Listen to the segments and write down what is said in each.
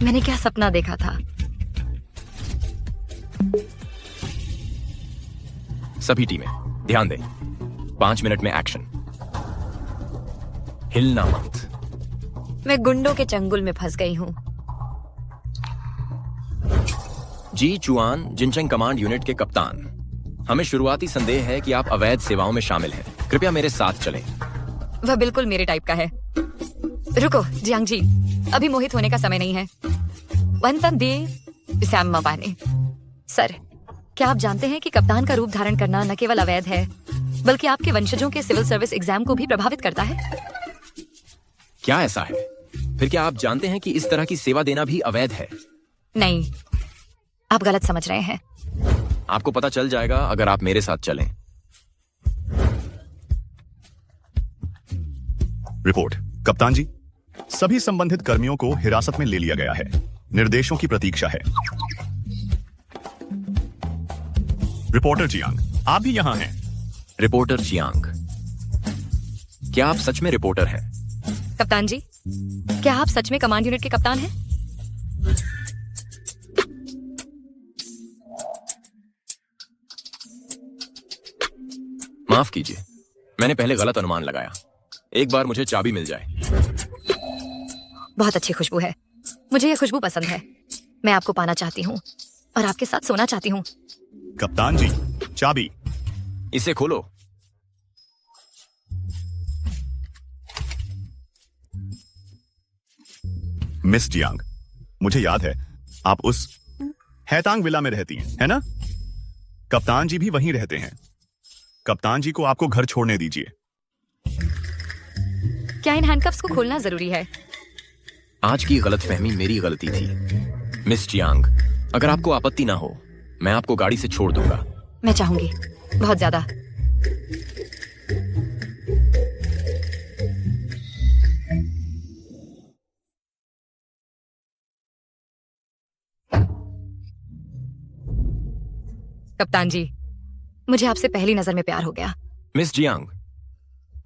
मैंने क्या सपना देखा था। सभी टीमें ध्यान दें, 5 मिनट में एक्शन। हिलना मत। मैं गुंडों के चंगुल में फंस गई हूँ। जी चुआन, जिनचेंग कमांड यूनिट के कप्तान, हमें शुरुआती संदेह है कि आप अवैध सेवाओं में शामिल हैं। कृपया मेरे साथ चलें। वह बिल्कुल मेरे टाइप का है। रुको जियांग जी, अभी मोहित होने का समय नहीं है। वंतम दे सैम मबाने। सर, क्या आप जानते हैं कि कप्तान का रूप धारण करना न केवल अवैध है, बल्कि आपके वंशजों के सिविल सर्विस एग्जाम को भी प्रभावित करता है? क्या ऐसा है? फिर क्या आप जानते हैं कि इस तरह की सेवा देना भी अवैध है? नहीं, आप गलत समझ रहे हैं। आपको पता चल जाएगा अगर आप मेरे साथ चलें। रिपोर्ट। कप्तान जी, सभी संबंधित कर्मियों को हिरासत में ले लिया गया है। निर्देशों की प्रतीक्षा है। रिपोर्टर जियांग, आप भी यहां हैं। रिपोर्टर जियांग, क्या आप सच में रिपोर्टर हैं? कप्तान जी, क्या आप सच में कमांड यूनिट के कप्तान हैं? माफ कीजिए, मैंने पहले गलत अनुमान लगाया। एक बार मुझे चाबी मिल जाए। बहुत अच्छी खुशबू है। मुझे ये खुशबू पसंद है। मैं आपको पाना चाहती हूँ और आपके साथ सोना चाहती हूँ। कप्तान जी, चाबी। इसे खोलो। मिस जियांग, मुझे याद है आप उस हैतांग विला में रहती हैं, है ना? कप्तान जी भी वहीं रहते हैं। कप्तान जी को आपको घर छोड़ने दीजिए। क्या इन हैंडकफ्स को खोलना जरूरी है? आज की गलतफहमी मेरी गलती थी। मिस जियांग, अगर आपको आपत्ति ना हो, मैं आपको गाड़ी से छोड़ दूंगा। मैं चाहूंगी, बहुत ज्यादा। कप्तान जी, मुझे आपसे पहली नजर में प्यार हो गया। मिस जियांग,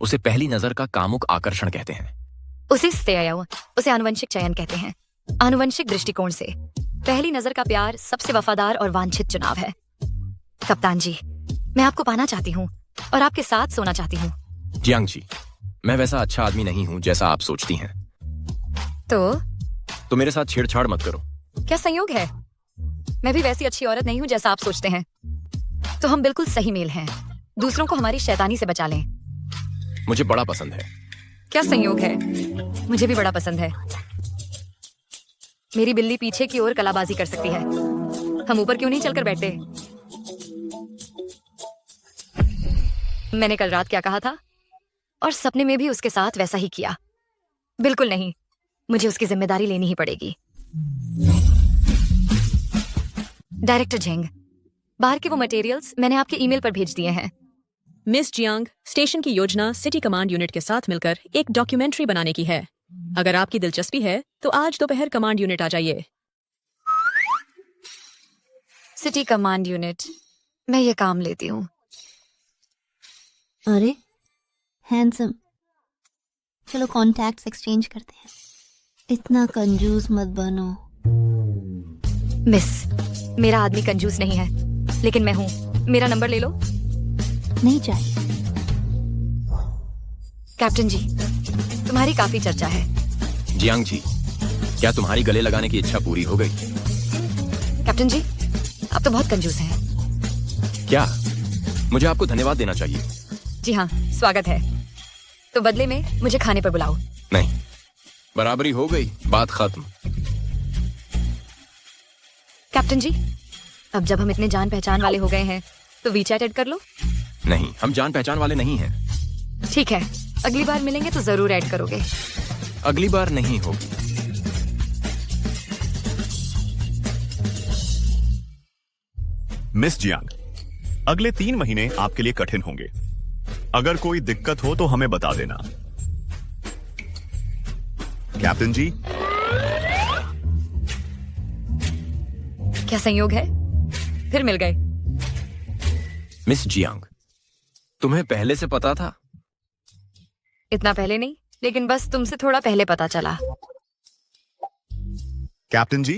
उसे पहली नजर का कामुक आकर्षण कहते हैं। उसे आनुवंशिक चयन कहते हैं। आनुवंशिक दृष्टिकोण से पहली नजर का प्यार सबसे वफादार और वांछित चुनाव है। कप्तान जी, मैं आपको पाना चाहती हूँ और आपके साथ सोना चाहती हूँ। जियांग जी, मैं वैसा अच्छा आदमी नहीं हूँ जैसा आप सोचती हैं। तो मेरे साथ छेड़छाड़ मत करो। क्या संयोग है? मैं भी वैसी अच्छी औरत नहीं हूँ जैसा आप सोचते हैं। तो हम बिल्कुल सही मेल हैं। दूसरों को हमारी शैतानी से बचा लें। मुझे बड़ा पसंद है। क्या संयोग है? मुझे भी बड़ा पसंद है। मेरी बिल्ली पीछे की ओर कलाबाजी कर सकती है। हम ऊपर क्यों नहीं चलकर बैठते? मैंने कल रात क्या कहा था और सपने में भी उसके साथ वैसा ही किया। बिल्कुल नहीं, मुझे उसकी जिम्मेदारी लेनी ही पड़ेगी। डायरेक्टर झेंग, बाहर के वो मटेरियल्स मैंने आपके ईमेल पर भेज दिए हैं। मिस जियांग, स्टेशन की योजना सिटी कमांड यूनिट के साथ मिलकर एक डॉक्यूमेंट्री बनाने की है। अगर आपकी दिलचस्पी है तो आज दोपहर कमांड यूनिट आ जाइए। सिटी कमांड यूनिट, मैं ये काम लेती हूँ। अरे हैंडसम, चलो कॉन्टैक्ट्स एक्सचेंज करते हैं। इतना कंजूस मत बनो। मिस, मेरा आदमी कंजूस नहीं है, लेकिन मैं हूँ। मेरा नंबर ले लो। नहीं चाहिए। कैप्टन जी, तुम्हारी काफी चर्चा है। जियांग जी, क्या तुम्हारी गले लगाने की इच्छा पूरी हो गई? कैप्टन जी, आप तो बहुत कंजूस हैं। क्या मुझे आपको धन्यवाद देना चाहिए? जी हाँ, स्वागत है। तो बदले में मुझे खाने पर बुलाओ। नहीं, बराबरी हो गई, बात खत्म। कैप्टन जी, अब जब हम इतने जान पहचान वाले हो गए हैं तो वीचैट ऐड कर लो। नहीं, हम जान पहचान वाले नहीं हैं। ठीक है, अगली बार मिलेंगे तो जरूर ऐड करोगे। अगली बार नहीं होगी। मिस जियांग, अगले 3 महीने आपके लिए कठिन होंगे। अगर कोई दिक्कत हो तो हमें बता देना। कैप्टन जी, क्या संयोग है? फिर मिल गए। मिस जियांग, तुम्हें पहले से पता था? इतना पहले नहीं, लेकिन बस तुमसे थोड़ा पहले पता चला। कैप्टन जी,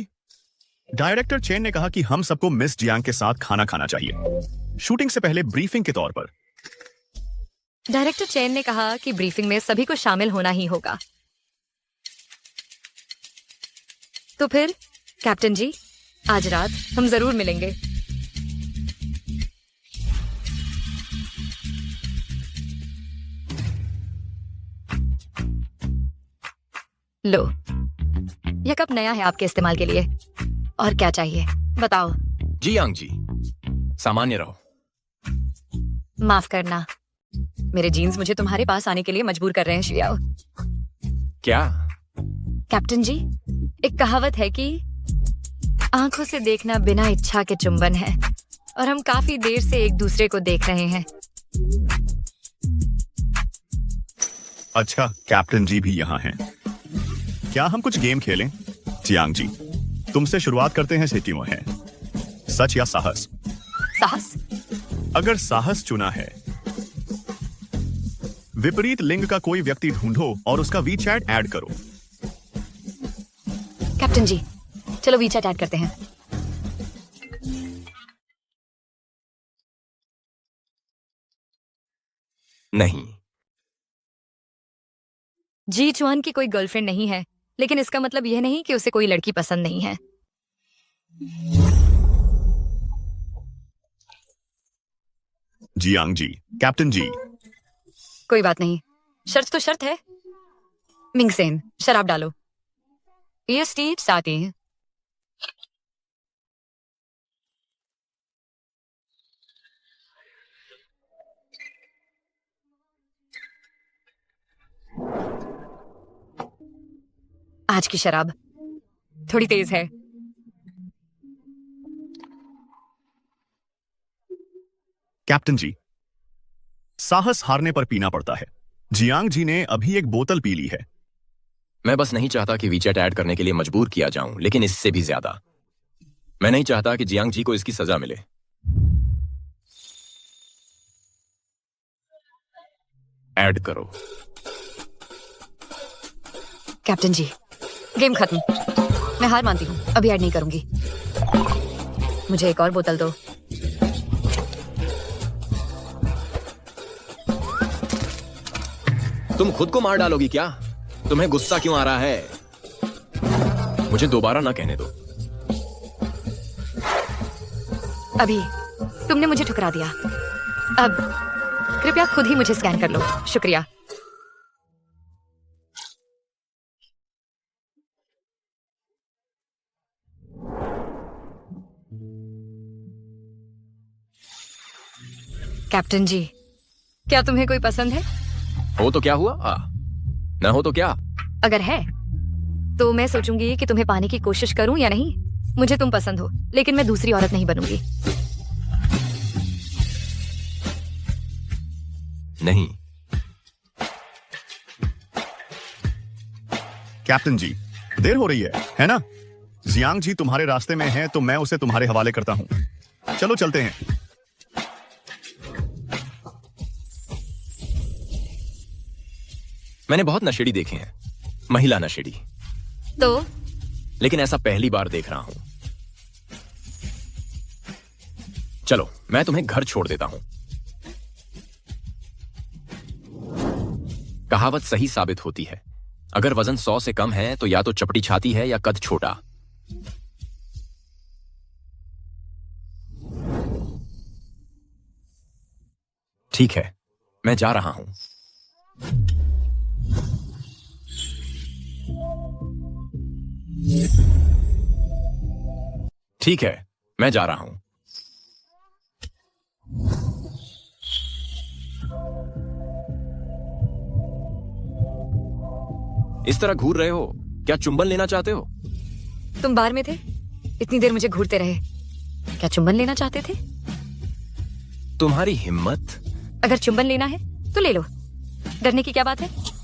डायरेक्टर चेन ने कहा कि हम सबको मिस जियांग के साथ खाना खाना चाहिए, शूटिंग से पहले ब्रीफिंग के तौर पर। डायरेक्टर चेन ने कहा कि ब्रीफिंग में सभी को शामिल होना ही होगा। तो फिर कैप्टन जी, आज रात हम जरूर मिलेंगे। लो, यह कप नया है आपके इस्तेमाल के लिए। और क्या चाहिए बताओ। जियांग जी, सामान्य रहो। माफ करना, मेरे जीन्स मुझे तुम्हारे पास आने के लिए मजबूर कर रहे हैं शियाओ। क्या? कैप्टन जी, एक कहावत है कि आंखों से देखना बिना इच्छा के चुंबन है, और हम काफी देर से एक दूसरे को देख रहे हैं। अच्छा, कैप्टन जी भी यहाँ हैं। क्या हम कुछ गेम खेलें? जियांग जी, तुमसे शुरुआत करते हैं सेटियों है, सच या साहस? साहस? अगर साहस चुना है, विपरीत लिंग का कोई व्यक्ति ढूंढो और उसका वीचैट ऐड करो। कैप्टन जी, चलो वीचैट ऐड करते हैं। नहीं। जी चुआन की कोई गर्लफ्रेंड नहीं है, लेकिन इसका मतलब यह नहीं कि उसे कोई लड़की पसंद नहीं है। जियांग जी, कैप्टन जी। कोई बात नहीं, शर्त तो शर्त है। मिंगसेन, शराब डालो। ये स्टीव साथ ही हैं। आज की शराब थोड़ी तेज है। कैप्टन जी, साहस हारने पर पीना पड़ता है। जियांग जी ने अभी एक बोतल पी ली है। मैं बस नहीं चाहता कि वीचैट ऐड करने के लिए मजबूर किया जाऊं, लेकिन इससे भी ज्यादा मैं नहीं चाहता कि जियांग जी को इसकी सजा मिले। ऐड करो। कैप्टन जी, गेम खत्म। मैं हार मानती हूँ, अभी ऐड नहीं करूंगी। मुझे एक और बोतल दो। तुम खुद को मार डालोगी क्या? तुम्हें गुस्सा क्यों आ रहा है? मुझे दोबारा ना कहने दो। अभी तुमने मुझे ठुकरा दिया, अब कृपया खुद ही मुझे स्कैन कर लो। शुक्रिया। कैप्टन जी, क्या तुम्हें कोई पसंद है? हो तो क्या हुआ, न हो तो क्या? अगर है तो मैं सोचूंगी कि तुम्हें पाने की कोशिश करूं या नहीं। मुझे तुम पसंद हो, लेकिन मैं दूसरी औरत नहीं बनूंगी। नहीं। कैप्टन जी, देर हो रही है ना? जियांग जी तुम्हारे रास्ते में है तो मैं उसे तुम्हारे हवाले करता हूं। चलो चलते हैं। मैंने बहुत नशेड़ी देखे हैं, महिला नशेड़ी, तो लेकिन ऐसा पहली बार देख रहा हूं। चलो, मैं तुम्हें घर छोड़ देता हूं। कहावत सही साबित होती है, अगर वजन 100 से कम है तो या तो चपटी छाती है या कद छोटा। ठीक है, मैं जा रहा हूं। ठीक है, मैं जा रहा हूं। इस तरह घूर रहे हो, क्या चुंबन लेना चाहते हो? तुम बार में थे, इतनी देर मुझे घूरते रहे। क्या चुंबन लेना चाहते थे? तुम्हारी हिम्मत। अगर चुंबन लेना है तो ले लो, डरने की क्या बात है?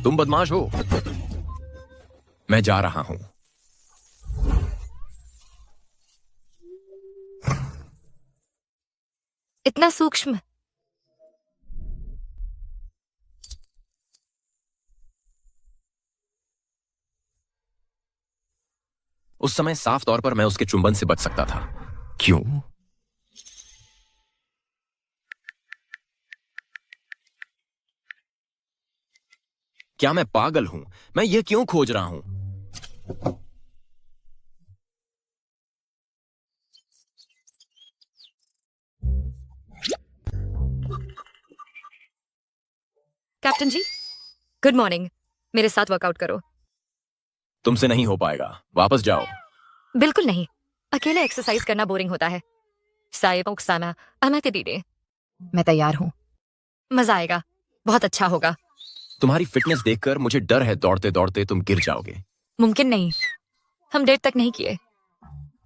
तुम बदमाश हो। मैं जा रहा हूं। इतना सूक्ष्म उस समय साफ तौर पर मैं उसके चुंबन से बच सकता था। क्यों? क्या मैं पागल हूं? मैं ये क्यों खोज रहा हूं? कैप्टन जी, गुड मॉर्निंग। मेरे साथ वर्कआउट करो। तुमसे नहीं हो पाएगा, वापस जाओ। बिल्कुल नहीं, अकेले एक्सरसाइज करना बोरिंग होता है। मैं तैयार हूँ। मजा आएगा, बहुत अच्छा होगा। तुम्हारी फिटनेस देखकर मुझे डर है दौड़ते दौड़ते तुम गिर जाओगे। मुमकिन नहीं, हम डेट तक नहीं किए।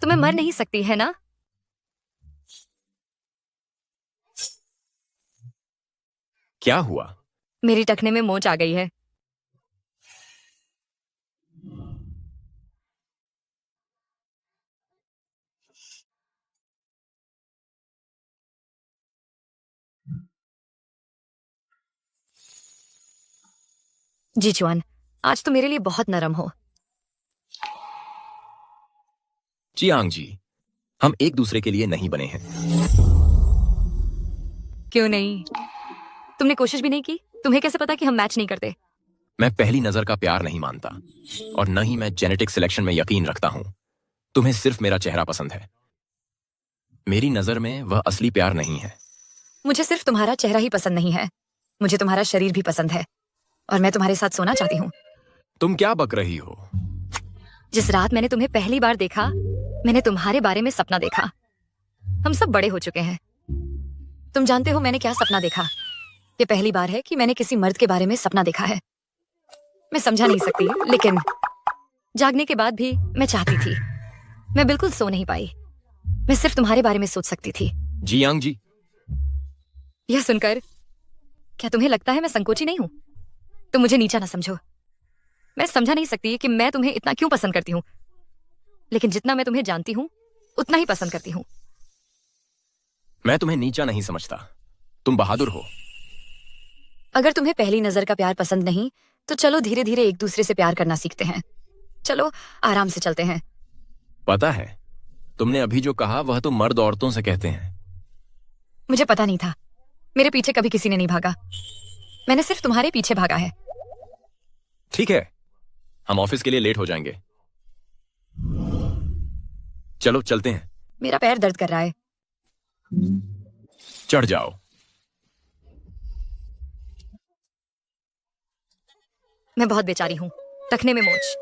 तुम्हें मर नहीं सकती है ना? क्या हुआ? मेरी टखने में मोच आ गई है। जी चुआन, आज तो मेरे लिए बहुत नरम हो। जियांग जी, हम एक दूसरे के लिए नहीं बने हैं। क्यों नहीं? तुमने कोशिश भी नहीं की? तुम्हें कैसे पता कि हम मैच नहीं करते? मैं पहली नजर का प्यार नहीं मानता और न ही मैं जेनेटिक सिलेक्शन में यकीन रखता हूं। तुम्हें सिर्फ मेरा चेहरा पसंद है। मेरी नजर में वह असली प्यार नहीं है। मुझे सिर्फ तुम्हारा चेहरा ही पसंद नहीं है, मुझे तुम्हारा शरीर भी पसंद है और मैं तुम्हारे साथ सोना चाहती हूँ। तुम क्या बक रही हो? जिस रात मैंने तुम्हें पहली बार देखा, मैंने तुम्हारे बारे में सपना देखा। हम सब बड़े हो चुके हैं। तुम जानते हो मैंने क्या सपना देखा? ये पहली बार है कि मैंने किसी मर्द के बारे में सपना देखा है। मैं समझा नहीं सकती, लेकिन जागने के बाद भी मैं चाहती थी। मैं बिल्कुल सो नहीं पाई। मैं सिर्फ तुम्हारे बारे में सोच सकती थी। जियांग जी, यह सुनकर क्या तुम्हें लगता है मैं संकोची नहीं हूं? तुम मुझे नीचा ना समझो। मैं समझा नहीं सकती कि मैं तुम्हें इतना क्यों पसंद करती हूँ, लेकिन जितना मैं तुम्हें जानती हूँ उतना ही पसंद करती हूँ। मैं तुम्हें नीचा नहीं समझता, तुम बहादुर हो। अगर तुम्हें पहली नजर का प्यार पसंद नहीं तो चलो धीरे धीरे एक दूसरे से प्यार करना सीखते हैं। चलो आराम से चलते हैं। पता है, तुमने अभी जो कहा वह तो मर्द औरतों से कहते हैं। मुझे पता नहीं था। मेरे पीछे कभी किसी ने नहीं भागा, मैंने सिर्फ तुम्हारे पीछे भागा है। ठीक है, हम ऑफिस के लिए लेट हो जाएंगे। चलो चलते हैं। मेरा पैर दर्द कर रहा है। चढ़ जाओ। मैं बहुत बेचारी हूँ, टखने में मोच,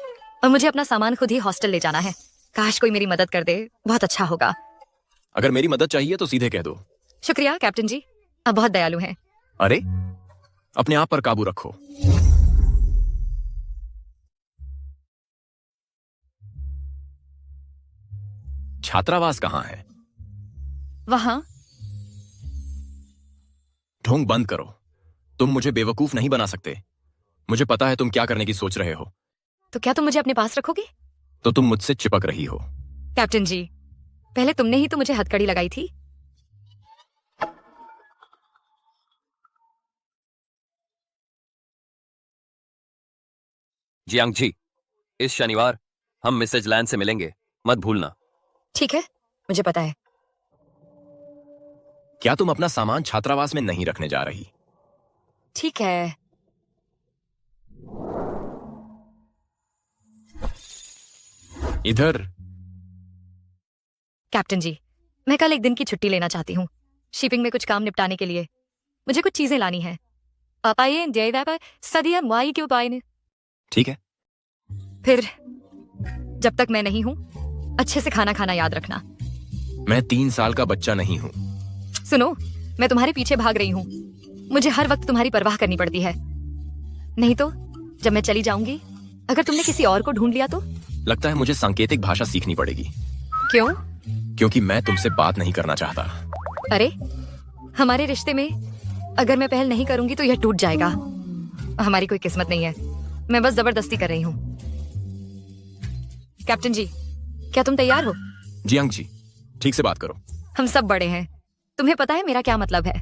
और मुझे अपना सामान खुद ही हॉस्टल ले जाना है। काश कोई मेरी मदद कर दे, बहुत अच्छा होगा। अगर मेरी मदद चाहिए तो सीधे कह दो। शुक्रिया कैप्टन जी, आप बहुत दयालु हैं। अरे, अपने आप पर काबू रखो। छात्रावास कहाँ है? वहां। ढोंग बंद करो। तुम मुझे बेवकूफ नहीं बना सकते। मुझे पता है तुम क्या करने की सोच रहे हो। तो क्या तुम मुझे अपने पास रखोगे? तो तुम मुझसे चिपक रही हो। कैप्टन जी, पहले तुमने ही तो मुझे हथकड़ी लगाई थी। जियांग जी, इस शनिवार हम मिसेज लैन से मिलेंगे, मत भूलना। ठीक है, मुझे पता है। क्या तुम अपना सामान छात्रावास में नहीं रखने जा रही? ठीक है। इधर। कैप्टन जी, मैं कल एक दिन की छुट्टी लेना चाहती हूँ, शिपिंग में कुछ काम निपटाने के लिए। मुझे कुछ चीजें लानी है। आप आइए सदिया मुआई क्यों पाए। ठीक है। फिर जब तक मैं नहीं हूं, अच्छे से खाना खाना याद रखना। मैं 3 साल का बच्चा नहीं हूं। सुनो, मैं तुम्हारे पीछे भाग रही हूं। मुझे हर वक्त तुम्हारी परवाह करनी पड़ती है। नहीं तो जब मैं चली जाऊंगी, अगर तुमने किसी और को ढूंढ लिया तो? लगता है मुझे सांकेतिक भाषा सीखनी पड़ेगी। क्यों? क्योंकि मैं तुमसे बात नहीं करना चाहता। अरे, हमारे रिश्ते में अगर मैं पहल नहीं करूंगी तो यह टूट जाएगा। हमारी कोई किस्मत नहीं है, मैं बस जबरदस्ती कर रही हूँ। कैप्टन जी, क्या तुम तैयार हो? जियांग जी, ठीक से बात करो। हम सब बड़े हैं, तुम्हें पता है मेरा क्या मतलब है।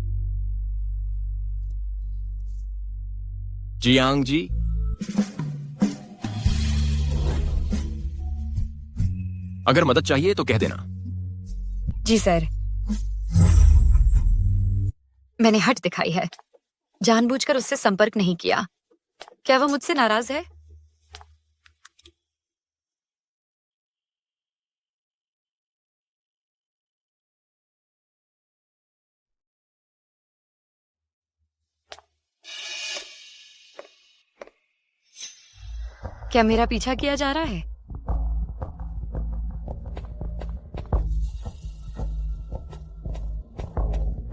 जियांग जी, अगर मदद चाहिए तो कह देना। जी सर। मैंने हट दिखाई है, जानबूझकर उससे संपर्क नहीं किया। क्या वो मुझसे नाराज है? क्या मेरा पीछा किया जा रहा है?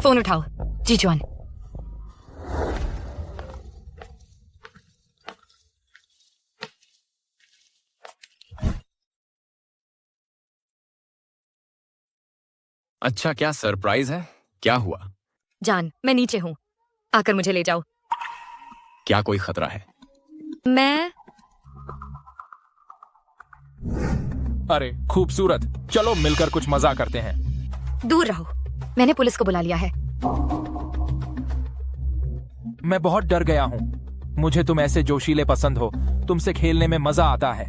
फोन उठाओ, जीजुआन। अच्छा, क्या सरप्राइज है? क्या हुआ? जान, मैं नीचे हूँ, आकर मुझे ले जाओ। क्या कोई खतरा है? मैं अरे खूबसूरत, चलो मिलकर कुछ मजा करते हैं। दूर रहो, मैंने पुलिस को बुला लिया है। मैं बहुत डर गया हूँ। मुझे तुम ऐसे जोशीले पसंद हो, तुमसे खेलने में मजा आता है।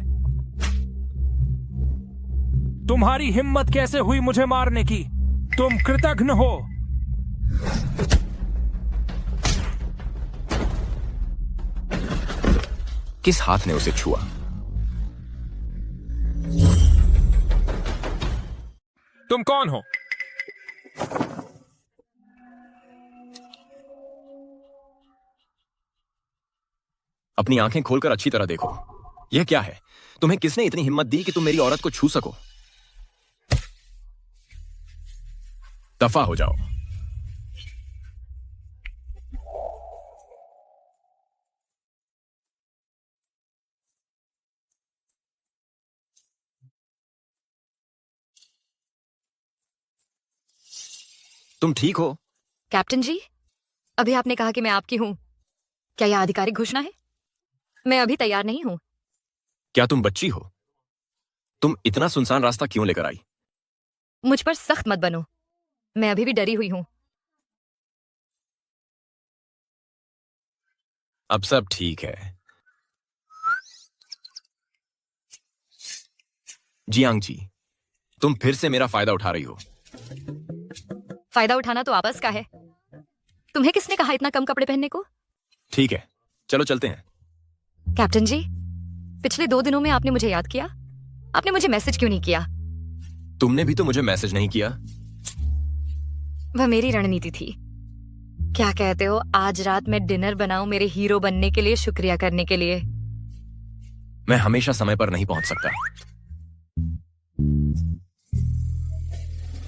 तुम्हारी हिम्मत कैसे हुई मुझे मारने की? तुम कृतघ्न हो। किस हाथ ने उसे छुआ? तुम कौन हो? अपनी आंखें खोलकर अच्छी तरह देखो। यह क्या है? तुम्हें किसने इतनी हिम्मत दी कि तुम मेरी औरत को छू सको? दफा हो जाओ। तुम ठीक हो? कैप्टन जी, अभी आपने कहा कि मैं आपकी हूँ। क्या यह आधिकारिक घोषणा है? मैं अभी तैयार नहीं हूँ। क्या तुम बच्ची हो? तुम इतना सुनसान रास्ता क्यों लेकर आई? मुझ पर सख्त मत बनो, मैं अभी भी डरी हुई हूँ। अब सब ठीक है। जियांग जी, तुम फिर से मेरा फायदा उठा रही हो। फायदा उठाना तो आपस का है। तुम्हें किसने कहा इतना कम कपड़े पहनने को? ठीक है, चलो चलते हैं। कैप्टन जी, पिछले 2 दिनों में आपने मुझे याद किया? आपने मुझे मैसेज क्यों नहीं किया? तुमने भी तो मुझे मैसेज नहीं किया। वह मेरी रणनीति थी। क्या कहते हो, आज रात मैं डिनर बनाऊं मेरे हीरो बनने के लिए, शुक्रिया करने के लिए? मैं हमेशा समय पर नहीं पहुंच सकता।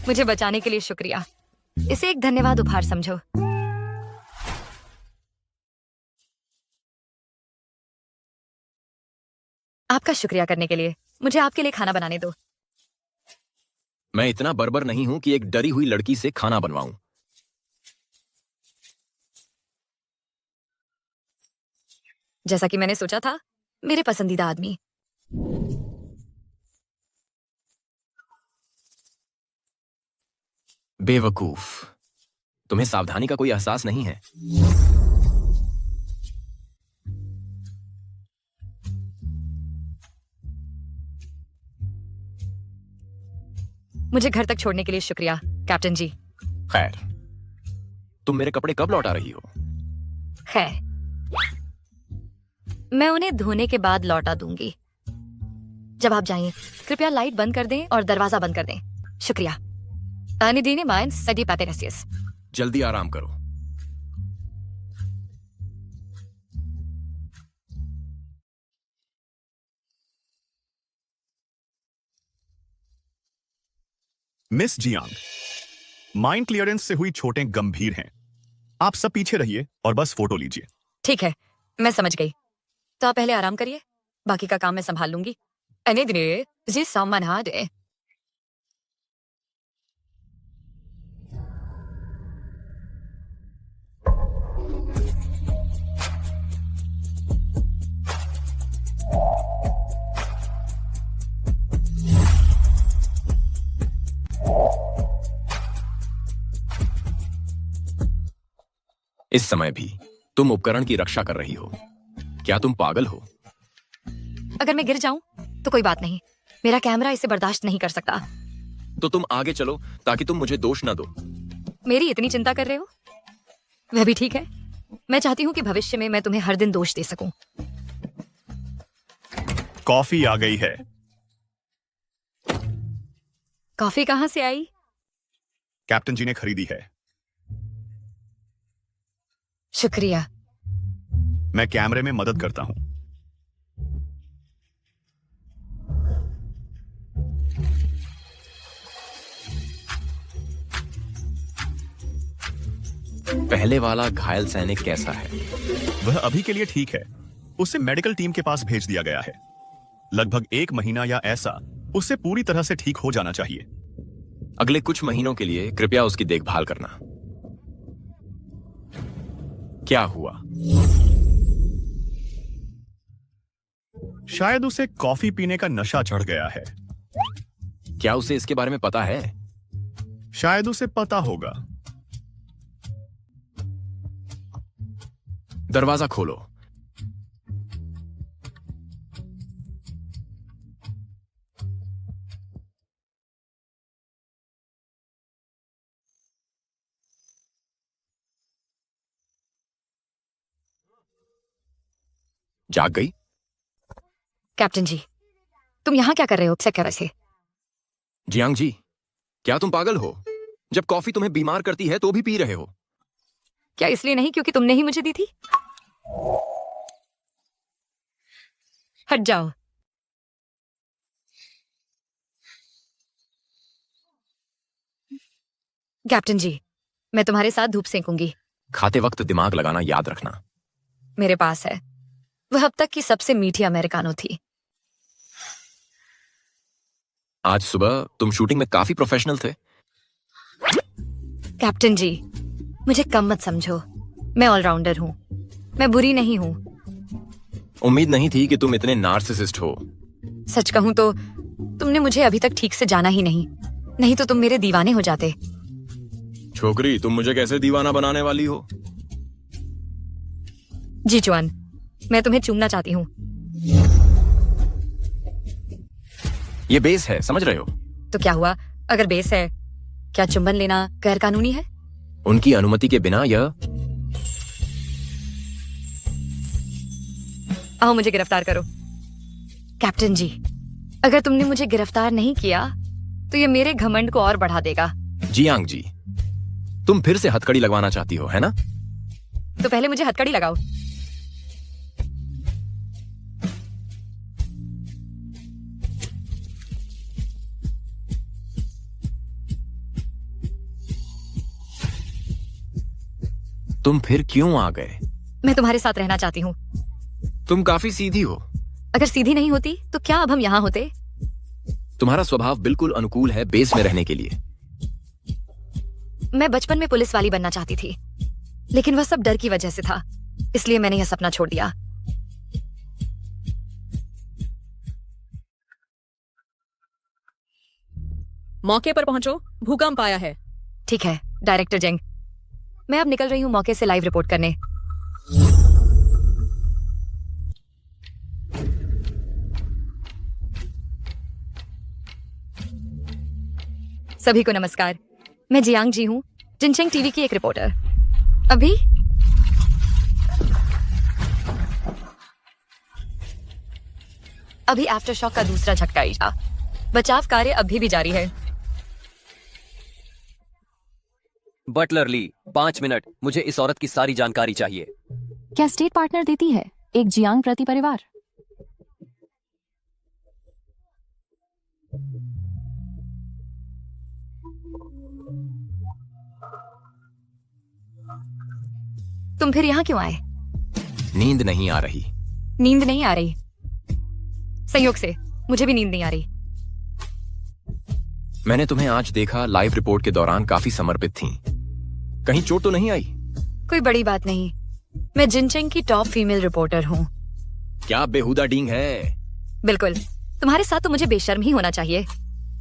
मुझे बचाने के लिए शुक्रिया। इसे एक धन्यवाद उपहार समझो। आपका शुक्रिया करने के लिए मुझे आपके लिए खाना बनाने दो। मैं इतना बर्बर नहीं हूं कि एक डरी हुई लड़की से खाना बनवाऊं। जैसा कि मैंने सोचा था, मेरे पसंदीदा आदमी। बेवकूफ, तुम्हें सावधानी का कोई एहसास नहीं है। मुझे घर तक छोड़ने के लिए शुक्रिया, कैप्टन जी। खैर, तुम मेरे कपड़े कब लौटा रही हो? खैर, मैं उन्हें धोने के बाद लौटा दूंगी। जब आप जाइए, कृपया लाइट बंद कर दें और दरवाजा बंद कर दें। शुक्रिया। Anidine Mines Sadi Paterasius. जल्दी आराम करो। मिस जियांग, माइंड क्लियरेंस से हुई चोटें गंभीर हैं। आप सब पीछे रहिए और बस फोटो लीजिए। ठीक है, मैं समझ गई। तो आप पहले आराम करिए, बाकी का काम मैं संभाल लूंगी। Anidine, जी सम्मान हादे। इस समय भी तुम उपकरण की रक्षा कर रही हो। क्या तुम पागल हो? अगर मैं गिर जाऊं तो कोई बात नहीं, मेरा कैमरा इसे बर्दाश्त नहीं कर सकता। तो तुम आगे चलो ताकि तुम मुझे दोष ना दो। मेरी इतनी चिंता कर रहे हो? वह भी ठीक है। मैं चाहती हूँ कि भविष्य में मैं तुम्हें हर दिन दोष दे सकूं। कॉफी आ गई है। कॉफी कहाँ से आई? कैप्टन जी ने खरीदी है। शुक्रिया। मैं कैमरे में मदद करता हूं। पहले वाला घायल सैनिक कैसा है? वह अभी के लिए ठीक है। उसे मेडिकल टीम के पास भेज दिया गया है। लगभग 1 महीना या ऐसा उसे पूरी तरह से ठीक हो जाना चाहिए। अगले कुछ महीनों के लिए कृपया उसकी देखभाल करना। क्या हुआ? शायद उसे कॉफी पीने का नशा चढ़ गया है। क्या उसे इसके बारे में पता है? शायद उसे पता होगा। दरवाजा खोलो। जाग गई? कैप्टन जी, तुम यहाँ क्या कर रहे हो सेक्टर से? जियांग जी, क्या तुम पागल हो? जब कॉफी तुम्हें बीमार करती है तो भी पी रहे हो। क्या इसलिए नहीं क्योंकि तुमने ही मुझे दी थी? हट जाओ। कैप्टन जी, मैं तुम्हारे साथ धूप सेकूंगी। खाते वक्त दिमाग लगाना याद रखना। मेरे पास है। वह अब तक की सबसे मीठी अमेरिकानो थी। आज सुबह तुम शूटिंग में काफी प्रोफेशनल थे। कैप्टन जी, मुझे कम मत समझो। मैं ऑलराउंडर हूँ। मैं बुरी नहीं हूँ। उम्मीद नहीं थी कि तुम इतने नार्सिसिस्ट हो। सच कहूँ तो तुमने मुझे अभी तक ठीक से जाना ही नहीं तो तुम मेरे दीवाने हो जाते। छोकरी, तुम मुझे कैसे दीवाना बनाने वाली हो? जी चुआन, मैं तुम्हें चूमना चाहती हूँ। ये बेस है, समझ रहे हो? तो क्या हुआ अगर बेस है? क्या चुंबन लेना गैर कानूनी है? उनकी अनुमति के बिना यह। आओ मुझे गिरफ्तार करो। कैप्टन जी, अगर तुमने मुझे गिरफ्तार नहीं किया तो ये मेरे घमंड को और बढ़ा देगा। जियांग जी, तुम फिर से हथकड़ी लगवाना चाहती हो, है ना? तो पहले मुझे हथकड़ी लगाओ। तुम फिर क्यों आ गए? मैं तुम्हारे साथ रहना चाहती हूँ। तुम काफी सीधी हो। अगर सीधी नहीं होती तो क्या अब हम यहाँ होते? तुम्हारा स्वभाव बिल्कुल अनुकूल है बेस में रहने के लिए। मैं बचपन में पुलिस वाली बनना चाहती थी, लेकिन वह सब डर की वजह से था, इसलिए मैंने यह सपना छोड़ दिया। मौके पर पहुंचो, भूकंप आया है। ठीक है डायरेक्टर जेंग, मैं अब निकल रही हूँ मौके से लाइव रिपोर्ट करने। सभी को नमस्कार। मैं जियांग जी हूँ, जिनचेंग टीवी की एक रिपोर्टर। अभी आफ्टर शॉक का दूसरा झटका आया। बचाव कार्य अभी भी जारी है। बटलर ली, 5 मिनट, मुझे इस औरत की सारी जानकारी चाहिए। क्या स्टेट पार्टनर देती है एक जियांग प्रति परिवार? तुम फिर यहाँ क्यों आए? नींद नहीं आ रही। नींद नहीं आ रही? संयोग से मुझे भी नींद नहीं आ रही। मैंने तुम्हें आज देखा, लाइव रिपोर्ट के दौरान काफी समर्पित थीं। कहीं चोट तो नहीं आई? कोई बड़ी बात नहीं। मैं जिनचेंग की टॉप फीमेल रिपोर्टर हूँ। क्या बेहुदा डींग है? बिल्कुल। तुम्हारे साथ तो मुझे बेशर्म ही होना चाहिए।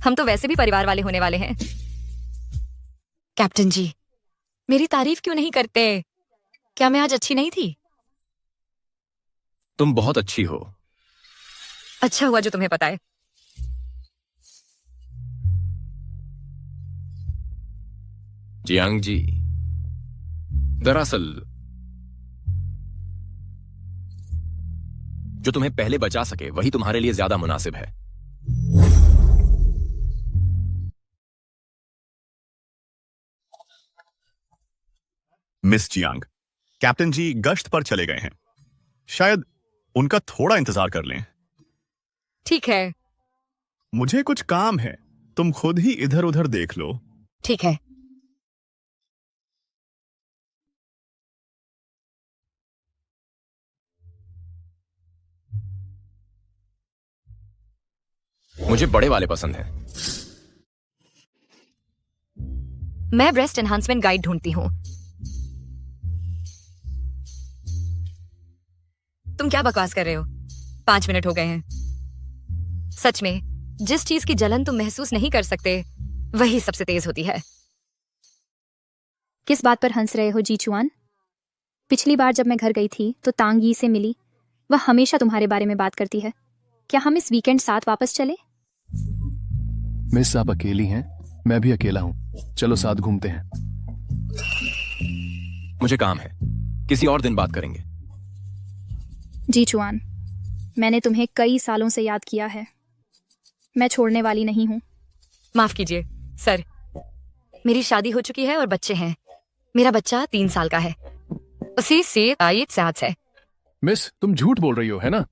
हम तो वैसे भी परिवार वाले होने वाले हैं। कैप्टन जी, मेरी तारीफ क्यों नहीं करते? क्या मैं आज अच्छी नहीं थी? तुम बहुत अच्छी हो। अच्छा हुआ जो तुम्हें पता है। जियांग जी, दरअसल जो तुम्हें पहले बचा सके वही तुम्हारे लिए ज्यादा मुनासिब है। मिस जियांग, कैप्टन जी गश्त पर चले गए हैं, शायद उनका थोड़ा इंतजार कर लें। ठीक है। मुझे कुछ काम है, तुम खुद ही इधर उधर देख लो। ठीक है। मुझे बड़े वाले पसंद हैं। मैं ब्रेस्ट एनहांसमेंट गाइड ढूंढती हूँ। तुम क्या बकवास कर रहे हो? 5 मिनट हो गए हैं। सच में जिस चीज की जलन तुम महसूस नहीं कर सकते वही सबसे तेज होती है। किस बात पर हंस रहे हो जी चुआन? पिछली बार जब मैं घर गई थी तो तांग यी से मिली। वह हमेशा तुम्हारे बारे में बात करती है। क्या हम इस वीकेंड साथ वापस चले? मिस, आप अकेली हैं? मैं भी अकेला हूं। चलो साथ घूमते हैं। मुझे काम है, किसी और दिन बात करेंगे। जी चुआन, मैंने तुम्हें कई सालों से याद किया है। मैं छोड़ने वाली नहीं हूँ। माफ कीजिए सर, मेरी शादी हो चुकी है और बच्चे हैं। मेरा बच्चा 3 साल का है। उसी से आयत साथ है। मिस, तुम झूठ बोल रही हो, है ना?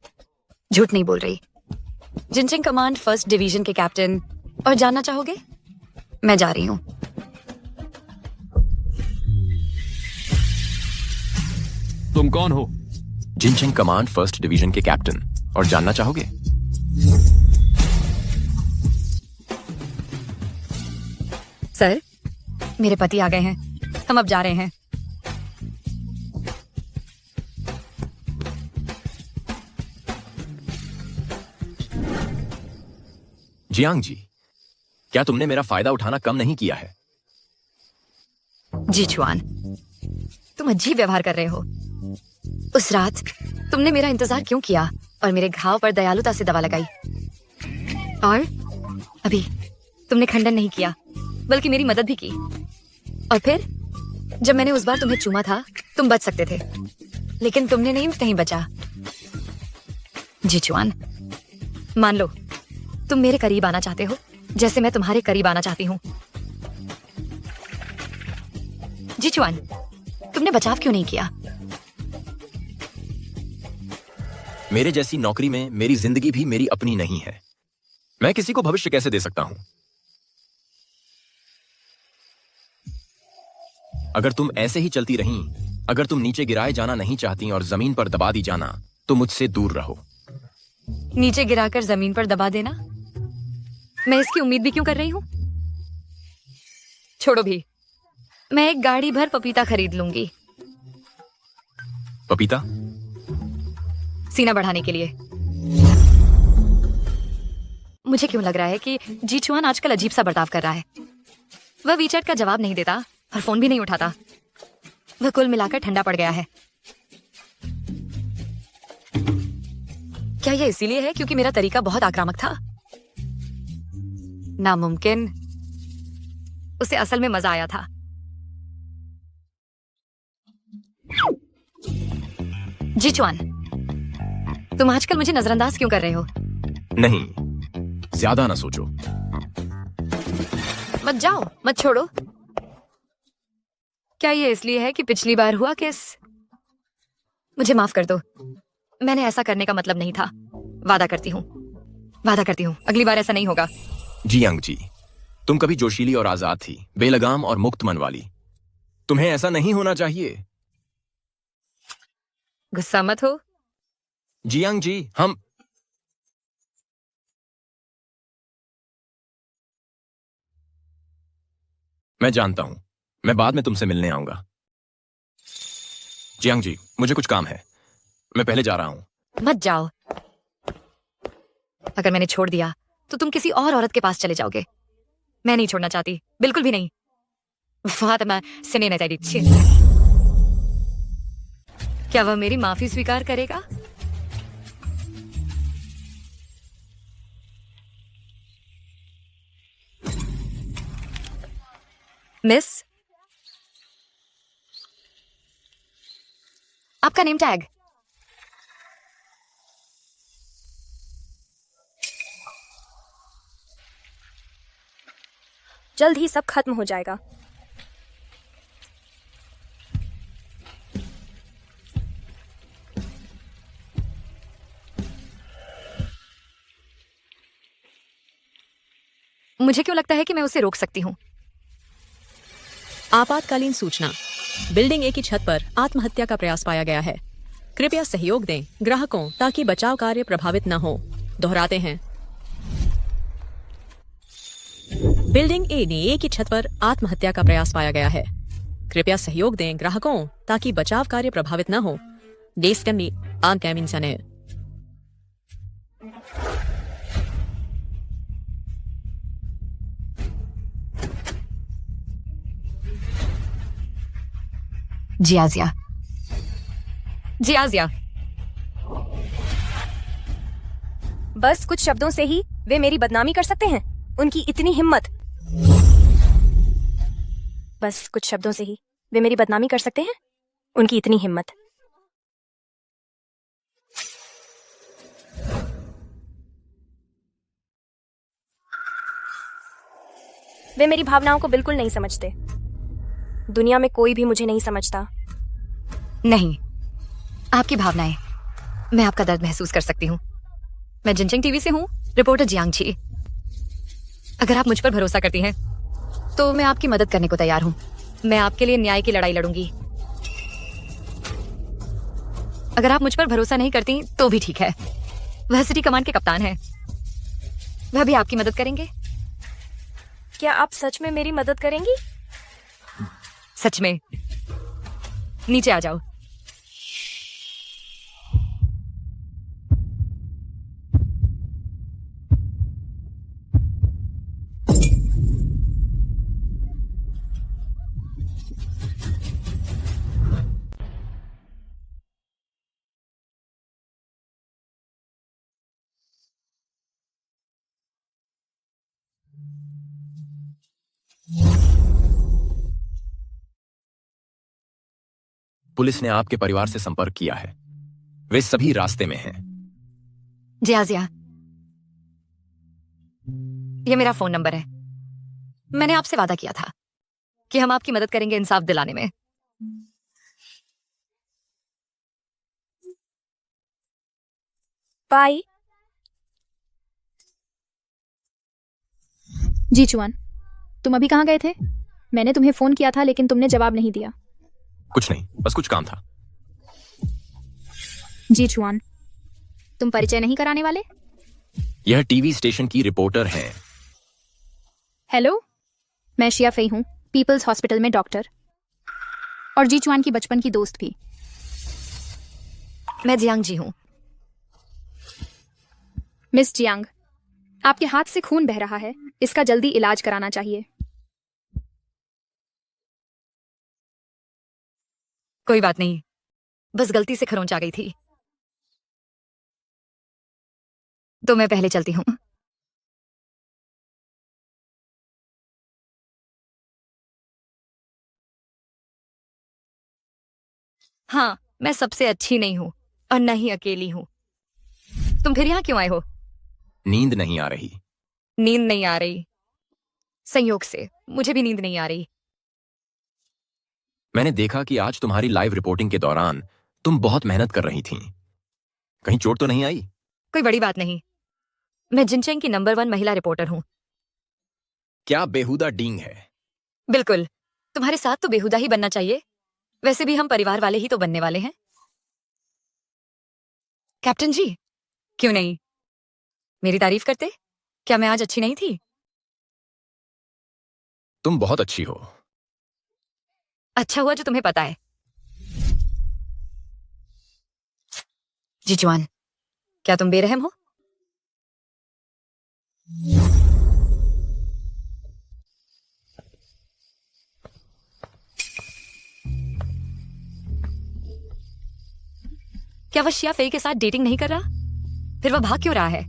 झूठ नहीं बोल रही। जिनचिंग कमांड 1st डिवीजन के कैप्टन। और जानना चाहोगे? मैं जा रही हूँ। तुम कौन हो? जिनचिंग कमांड 1st डिवीजन के कैप्टन। और जानना चाहोगे? सर, मेरे पति आ गए हैं। हम अब जा रहे हैं। जियांग जी, क्या तुमने मेरा फायदा उठाना कम नहीं किया है? जी चुआन, तुम अजीब व्यवहार कर रहे हो। उस रात तुमने मेरा इंतजार क्यों किया और मेरे घाव पर दयालुता से दवा लगाई? और अभी तुमने खंडन नहीं किया बल्कि मेरी मदद भी की। और फिर जब मैंने उस बार तुम्हें चूमा था तुम बच सकते थे, लेकिन तुमने नहीं बचा। जी चुआन, मान लो तुम मेरे करीब आना चाहते हो जैसे मैं तुम्हारे करीब आना चाहती हूँ। जी चुआन, तुमने बचाव क्यों नहीं किया? मेरे जैसी नौकरी में मेरी जिंदगी भी मेरी अपनी नहीं है। मैं किसी को भविष्य कैसे दे सकता हूं? अगर तुम ऐसे ही चलती रहीं, अगर तुम नीचे गिराए जाना नहीं चाहती और जमीन पर दबा दी जाना, तो मुझसे दूर रहो। नीचे गिराकर जमीन पर दबा देना? मैं इसकी उम्मीद भी क्यों कर रही हूं? छोड़ो भी, मैं एक गाड़ी भर पपीता खरीद लूंगी। पपीता? सीना बढ़ाने के लिए। मुझे क्यों लग रहा है कि जी चुआन आजकल अजीब सा बर्ताव कर रहा है। वह वीचैट का जवाब नहीं देता और फोन भी नहीं उठाता। वह कुल मिलाकर ठंडा पड़ गया है। क्या यह इसीलिए है क्योंकि मेरा तरीका बहुत आक्रामक था? नामुमकिन। उसे असल में मजा आया था। जी चुआन, तुम आजकल मुझे नजरअंदाज क्यों कर रहे हो? नहीं, ज्यादा ना सोचो। मत जाओ, मत छोड़ो। क्या ये इसलिए है कि पिछली बार हुआ किस? मुझे माफ कर दो, मैंने ऐसा करने का मतलब नहीं था। वादा करती हूँ अगली बार ऐसा नहीं होगा। जियांग जी, तुम कभी जोशीली और आजाद थी, बेलगाम और मुक्त मन वाली। तुम्हें ऐसा नहीं होना चाहिए। गुस्सा मत हो। जियांग जी, हम मैं जानता हूं, मैं बाद में तुमसे मिलने आऊंगा। जियांग जी, मुझे कुछ काम है, मैं पहले जा रहा हूं। मत जाओ। अगर मैंने छोड़ दिया तो तुम किसी और औरत के पास चले जाओगे। मैं नहीं छोड़ना चाहती, बिल्कुल भी नहीं। फातिमा सिने नहीं चाहिए। क्या वह मेरी माफी स्वीकार करेगा? मिस, आपका नेम टैग। जल्द ही सब खत्म हो जाएगा। मुझे क्यों लगता है कि मैं उसे रोक सकती हूँ? आपातकालीन सूचना। बिल्डिंग ए की छत पर आत्महत्या का प्रयास पाया गया है। कृपया सहयोग दें ग्राहकों ताकि बचाव कार्य प्रभावित न हो। दोहराते हैं, बिल्डिंग ए की छत पर आत्महत्या का प्रयास पाया गया है। कृपया सहयोग दें ग्राहकों ताकि बचाव कार्य प्रभावित न हो। डेस्कनी आनकैमिंसने। जियाजिया, जियाजिया। बस कुछ शब्दों से ही वे मेरी बदनामी कर सकते हैं। उनकी इतनी हिम्मत। बस कुछ शब्दों से ही वे मेरी बदनामी कर सकते हैं। उनकी इतनी हिम्मत। वे मेरी भावनाओं को बिल्कुल नहीं समझते। दुनिया में कोई भी मुझे नहीं समझता। नहीं, आपकी भावनाएं, मैं आपका दर्द महसूस कर सकती हूँ। मैं जिनचेंग टीवी से हूँ, रिपोर्टर जियांग जी। अगर आप मुझ पर भरोसा करती हैं, तो मैं आपकी मदद करने को तैयार हूँ। मैं आपके लिए न्याय की लड़ाई लड़ूंगी। अगर आप मुझ पर भरोसा नहीं करती, तो भी ठीक है। वह सिटी कमांड के कप्तान हैं। वह भी आपकी मदद करेंगे। क्या आप सच में मेरी मदद करेंगी? सच में। नीचे आ जाओ। पुलिस ने आपके परिवार से संपर्क किया है। वे सभी रास्ते में हैं। जियाजिया, ये मेरा फोन नंबर है। मैंने आपसे वादा किया था कि हम आपकी मदद करेंगे इंसाफ दिलाने में। बाय। जी चुआन, तुम अभी कहाँ गए थे? मैंने तुम्हें फोन किया था लेकिन तुमने जवाब नहीं दिया। कुछ नहीं, बस कुछ काम था। जी चुआन, तुम परिचय नहीं कराने वाले? यह टीवी स्टेशन की रिपोर्टर हैं। हेलो, मैं शिया फई हूँ, पीपल्स हॉस्पिटल में डॉक्टर, और जी चुआन की बचपन की दोस्त भी। मैं जियांग जी हूँ। मिस जियांग, आपके हाथ से खून बह रहा है। इसका जल्दी इलाज कराना चाहिए। कोई बात नहीं, बस गलती से खरोंच आ गई थी, तो मैं पहले चलती हूँ। हाँ, मैं सबसे अच्छी नहीं हूँ और न ही अकेली हूँ। तुम फिर यहाँ क्यों आए हो? नींद नहीं आ रही। नींद नहीं आ रही? संयोग से मुझे भी नींद नहीं आ रही। मैंने देखा कि आज तुम्हारी लाइव रिपोर्टिंग के दौरान तुम बहुत मेहनत कर रही थीं। कहीं चोट तो नहीं आई? कोई बड़ी बात नहीं। मैं जिनचेंग की नंबर 1 महिला रिपोर्टर हूँ। क्या बेहुदा डींग है? बिल्कुल, तुम्हारे साथ तो बेहुदा ही बनना चाहिए। वैसे भी हम परिवार वाले ही तो बनने वाले हैं। कैप्टन जी, क्यों नहीं? मेरी तारीफ करते? क्या मैं आज अच्छी नहीं थी? तुम बहुत अच्छी हो। अच्छा हुआ जो तुम्हें पता है। जीजुआन, क्या तुम बेरहम हो? क्या वह शिया फेई के साथ डेटिंग नहीं कर रहा? फिर वह भाग क्यों रहा है?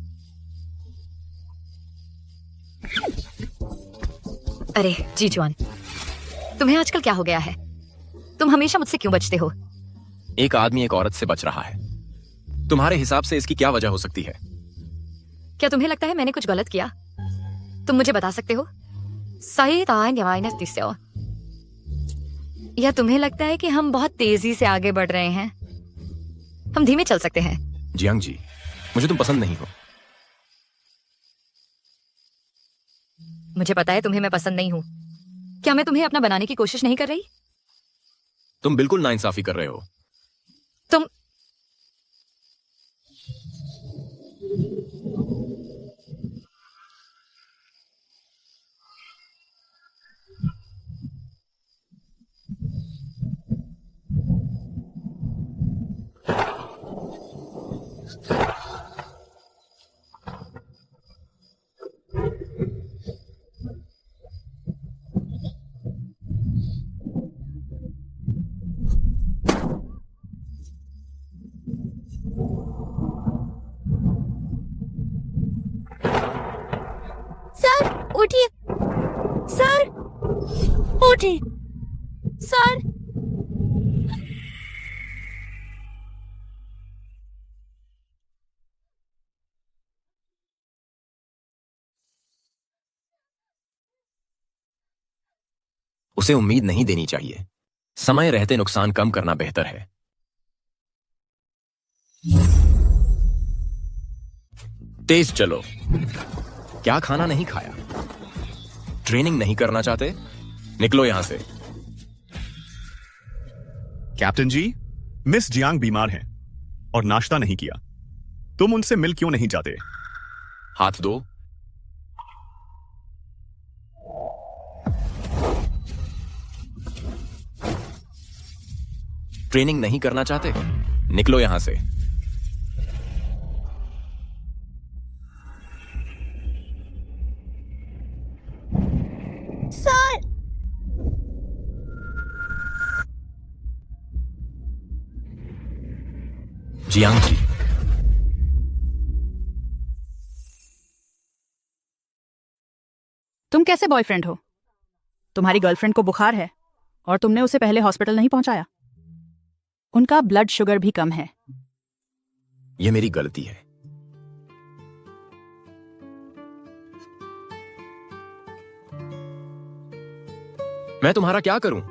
अरे जीजुआन, तुम्हें आजकल क्या हो गया है? तुम हमेशा मुझसे क्यों बचते हो? एक आदमी एक औरत से बच रहा है। तुम्हारे हिसाब से इसकी क्या वजह हो सकती है? क्या तुम्हें लगता है मैंने कुछ गलत किया? तुम मुझे बता सकते हो? सही या तुम्हें लगता है कि हम बहुत तेजी से आगे बढ़ रहे हैं? हम धीमे चल सकते हैं। जियांग जी, मुझे तुम पसंद नहीं हो। मुझे पता है तुम्हें मैं पसंद नहीं हूं। क्या मैं तुम्हें अपना बनाने की कोशिश नहीं कर रही? तुम बिल्कुल नाइंसाफी कर रहे हो। तुम सर उठिए, सर उठिए, सर। उसे उम्मीद नहीं देनी चाहिए। समय रहते नुकसान कम करना बेहतर है। तेज चलो। क्या खाना नहीं खाया? ट्रेनिंग नहीं करना चाहते? निकलो यहां से। कैप्टन जी, मिस जियांग बीमार हैं और नाश्ता नहीं किया। तुम उनसे मिल क्यों नहीं जाते? हाथ दो। ट्रेनिंग नहीं करना चाहते? निकलो यहां से। सर, जियांग जी, तुम कैसे बॉयफ्रेंड हो? तुम्हारी गर्लफ्रेंड को बुखार है और तुमने उसे पहले हॉस्पिटल नहीं पहुंचाया। उनका ब्लड शुगर भी कम है। यह मेरी गलती है। मैं तुम्हारा क्या करूं?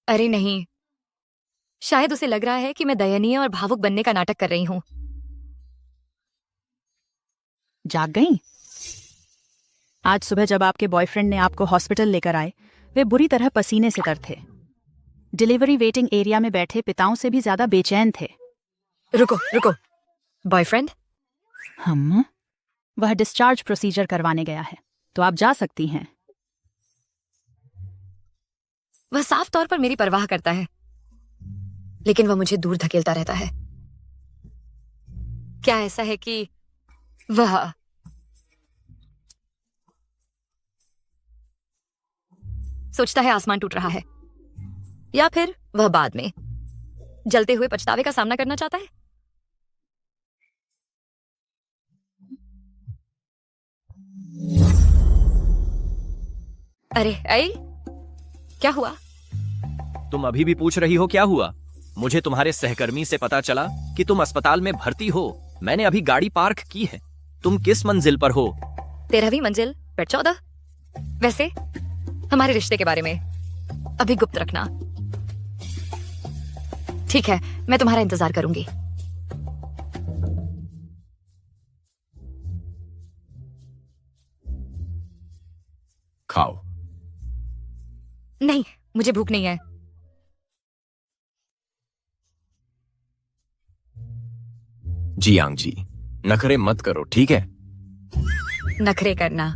अरे नहीं, शायद उसे लग रहा है कि मैं दयनीय और भावुक बनने का नाटक कर रही हूं। जाग गई? आज सुबह जब आपके बॉयफ्रेंड ने आपको हॉस्पिटल लेकर आए, वे बुरी तरह पसीने से तर थे। डिलीवरी वेटिंग एरिया में बैठे पिताओं से भी ज्यादा बेचैन थे। रुको रुको, बॉयफ्रेंड? हम वह डिस्चार्ज प्रोसीजर करवाने गया है, तो आप जा सकती हैं। वह साफ तौर पर मेरी परवाह करता है, लेकिन वह मुझे दूर धकेलता रहता है। क्या ऐसा है कि वह सोचता है आसमान टूट रहा है, या फिर वह बाद में जलते हुए पछतावे का सामना करना चाहता है? अरे आई, क्या हुआ? तुम अभी भी पूछ रही हो क्या हुआ? मुझे तुम्हारे सहकर्मी से पता चला कि तुम अस्पताल में भर्ती हो। मैंने अभी गाड़ी पार्क की है। तुम किस मंजिल पर हो? 13वीं मंजिल, बेड 14। वैसे हमारे रिश्ते के बारे में अभी गुप्त रखना। ठीक है, मैं तुम्हारा इंतजार करूंगी। खाओ। नहीं, मुझे भूख नहीं है। जियांग जी, नखरे मत करो, ठीक है? नखरे करना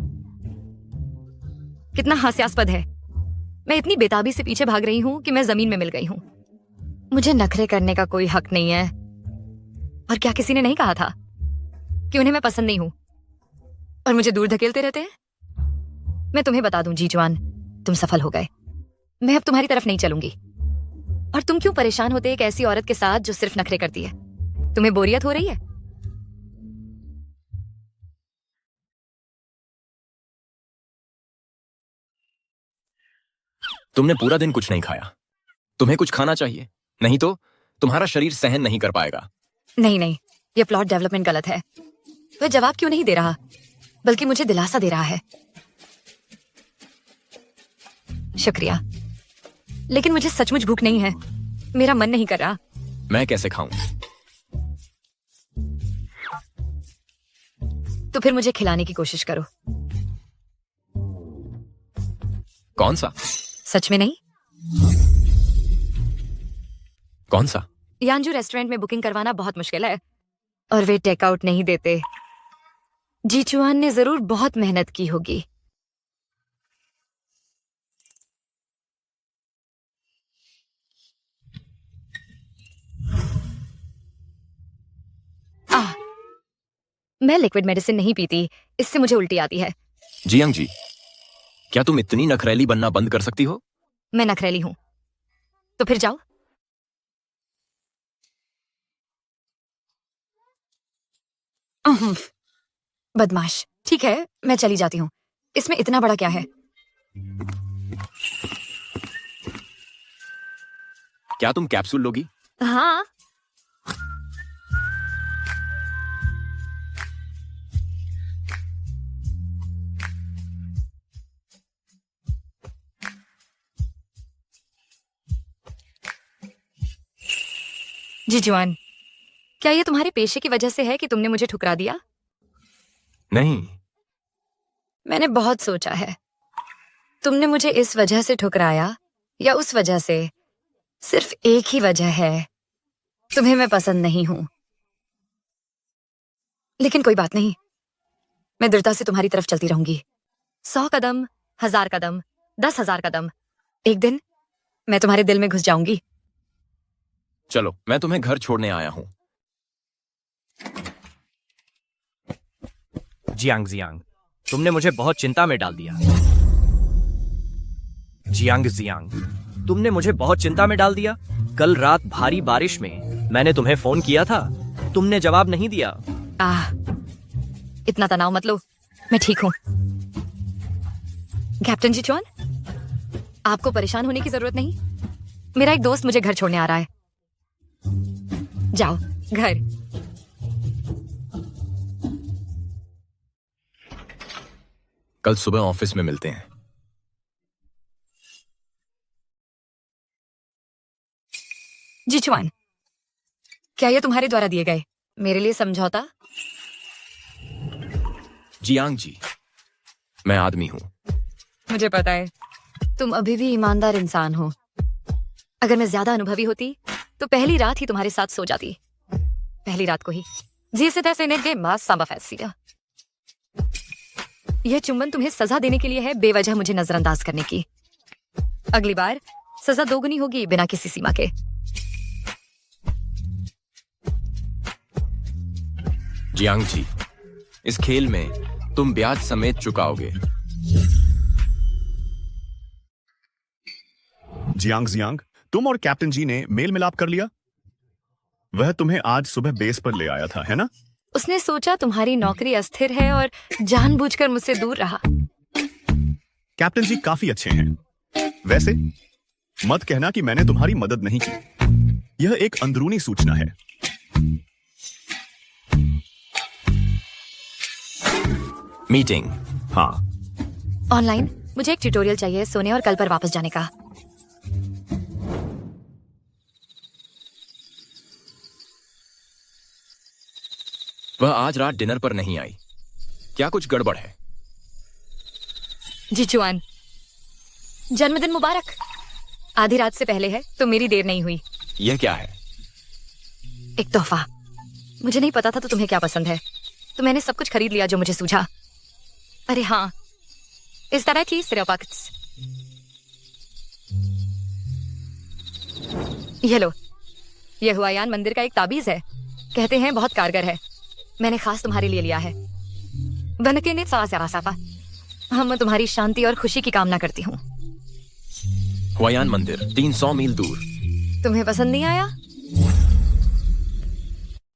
कितना हास्यास्पद है। मैं इतनी बेताबी से पीछे भाग रही हूं कि मैं जमीन में मिल गई हूं। मुझे नखरे करने का कोई हक नहीं है। और क्या किसी ने नहीं कहा था कि उन्हें मैं पसंद नहीं हूं और मुझे दूर धकेलते रहते हैं? मैं तुम्हें बता दूं जीजुआन, तुम सफल हो गए। मैं अब तुम्हारी तरफ नहीं चलूंगी। और तुम क्यों परेशान होते एक ऐसी औरत के साथ जो सिर्फ नखरे करती है? तुम्हें बोरियत हो रही है? तुमने पूरा दिन कुछ नहीं खाया। तुम्हें कुछ खाना चाहिए, नहीं तो तुम्हारा शरीर सहन नहीं कर पाएगा। नहीं नहीं, ये प्लॉट डेवलपमेंट गलत है। वह जवाब क्यों नहीं दे रहा, बल्कि मुझे दिलासा दे रहा है। शुक्रिया, लेकिन मुझे सचमुच भूख नहीं है। मेरा मन नहीं कर रहा। मैं कैसे खाऊं? तो फिर मुझे खिलाने की कोशिश करो। कौन सा? सच में नहीं? कौन सा? यांजू रेस्टोरेंट में बुकिंग करवाना बहुत मुश्किल है और वे टेकआउट नहीं देते। जीचुआन ने जरूर बहुत मेहनत की होगी। मैं लिक्विड मेडिसिन नहीं पीती, इससे मुझे उल्टी आती है। जियांग जी, क्या तुम इतनी नखरेली बनना बंद कर सकती हो? मैं नखरेली हूं, तो फिर जाओ। बदमाश। ठीक है, मैं चली जाती हूँ। इसमें इतना बड़ा क्या है? क्या तुम कैप्सूल लोगी? हाँ। जीजुआन, क्या ये तुम्हारे पेशे की वजह से है कि तुमने मुझे ठुकरा दिया? नहीं। मैंने बहुत सोचा है। तुमने मुझे इस वजह से ठुकराया या उस वजह से? सिर्फ एक ही वजह है, तुम्हें मैं पसंद नहीं हूं। लेकिन कोई बात नहीं, मैं दृढ़ता से तुम्हारी तरफ चलती रहूंगी। 100 कदम, 1000 कदम, 10,000 कदम। एक दिन मैं तुम्हारे दिल में घुस जाऊंगी। चलो, मैं तुम्हें घर छोड़ने आया हूं। जियांग, तुमने मुझे बहुत चिंता में डाल दिया। जियांग, तुमने मुझे बहुत चिंता में डाल दिया। कल रात भारी बारिश में मैंने तुम्हें फोन किया था, तुमने जवाब नहीं दिया। इतना तनाव मत लो, मैं ठीक हूं। कैप्टन जीचुआन, आपको परेशान होने की जरूरत नहीं। मेरा एक दोस्त मुझे घर छोड़ने आ रहा है। जाओ घर। कल सुबह ऑफिस में मिलते हैं। जीचुआन, क्या ये तुम्हारे द्वारा दिए गए मेरे लिए समझौता? जियांग जी, मैं आदमी हूं। मुझे पता है, तुम अभी भी ईमानदार इंसान हो। अगर मैं ज्यादा अनुभवी होती तो पहली रात ही तुम्हारे साथ सो जाती। पहली रात को ही। यह चुंबन तुम्हें सजा देने के लिए है, बेवजह मुझे नजरअंदाज करने की। अगली बार सजा दोगुनी होगी, बिना किसी सीमा के। जियांग जी, इस खेल में तुम ब्याज समेत चुकाओगे। जियांग, तुम और कैप्टन जी ने मेल मिलाप कर लिया? वह तुम्हें आज सुबह बेस पर ले आया था, है ना? उसने सोचा तुम्हारी नौकरी अस्थिर है और जानबूझकर मुझसे दूर रहा। कैप्टन जी काफी अच्छे हैं। वैसे मत कहना कि मैंने तुम्हारी मदद नहीं की। यह एक अंदरूनी सूचना है। मीटिंग? हाँ। ऑनलाइन मुझे एक ट्यूटोरियल चाहिए सोने और कल पर वापस जाने का। वह आज रात डिनर पर नहीं आई। क्या कुछ गड़बड़ है? जीचुआन, जन्मदिन मुबारक। आधी रात से पहले है तो मेरी देर नहीं हुई। यह क्या है? एक तोहफा। मुझे नहीं पता था तो तुम्हें क्या पसंद है, तो मैंने सब कुछ खरीद लिया जो मुझे सूझा। अरे हाँ, इस तरह की सिरपाक्स। ये लो, यह हुआयान मंदिर का एक ताबीज है। कहते हैं बहुत कारगर है। मैंने खास तुम्हारे लिए लिया है। बनके ने साफा हम तुम्हारी शांति और खुशी की कामना करती हूँ। हुआयान मंदिर 300 मील दूर। तुम्हें पसंद नहीं आया?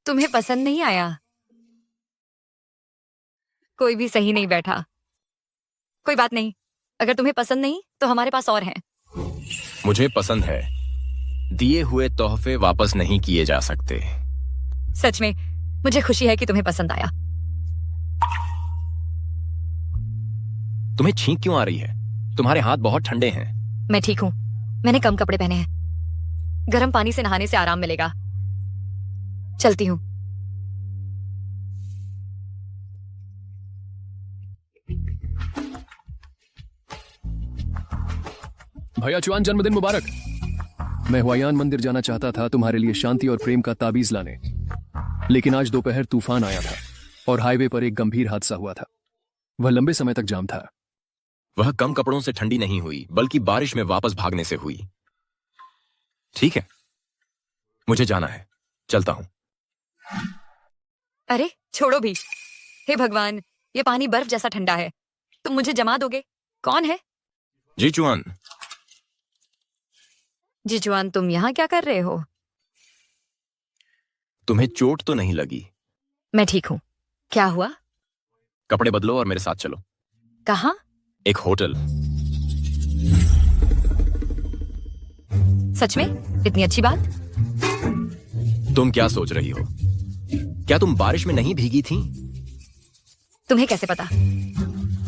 तुम्हें पसंद नहीं आया? कोई भी सही नहीं बैठा। कोई बात नहीं, अगर तुम्हें पसंद नहीं तो हमारे पास और हैं। मुझे पसंद है। दिए हुए तोहफे वापस नहीं किए जा सकते। सच में मुझे खुशी है कि तुम्हें पसंद आया। तुम्हें छींक क्यों आ रही है? तुम्हारे हाथ बहुत ठंडे हैं। मैं ठीक हूँ, मैंने कम कपड़े पहने हैं। गर्म पानी से नहाने से आराम मिलेगा। चलती हूँ। भैया चुआन जन्मदिन मुबारक। मैं हुआयान मंदिर जाना चाहता था तुम्हारे लिए शांति और प्रेम का ताबीज लाने, लेकिन आज दोपहर तूफान आया था और हाईवे पर एक गंभीर हादसा हुआ था। वह लंबे समय तक जाम था। वह कम कपड़ों से ठंडी नहीं हुई, बल्कि बारिश में वापस भागने से हुई। ठीक है, मुझे जाना है, चलता हूं। अरे छोड़ो भी। हे भगवान, ये पानी बर्फ जैसा ठंडा है। तुम मुझे जमा दोगे? कौन है? जी चुआन। जी जुआन, तुम यहाँ क्या कर रहे हो? तुम्हें चोट तो नहीं लगी? मैं ठीक हूँ। क्या हुआ? कपड़े बदलो और मेरे साथ चलो। कहाँ? एक होटल। सच में? इतनी अच्छी बात? तुम क्या सोच रही हो? क्या तुम बारिश में नहीं भीगी थी? तुम्हें कैसे पता?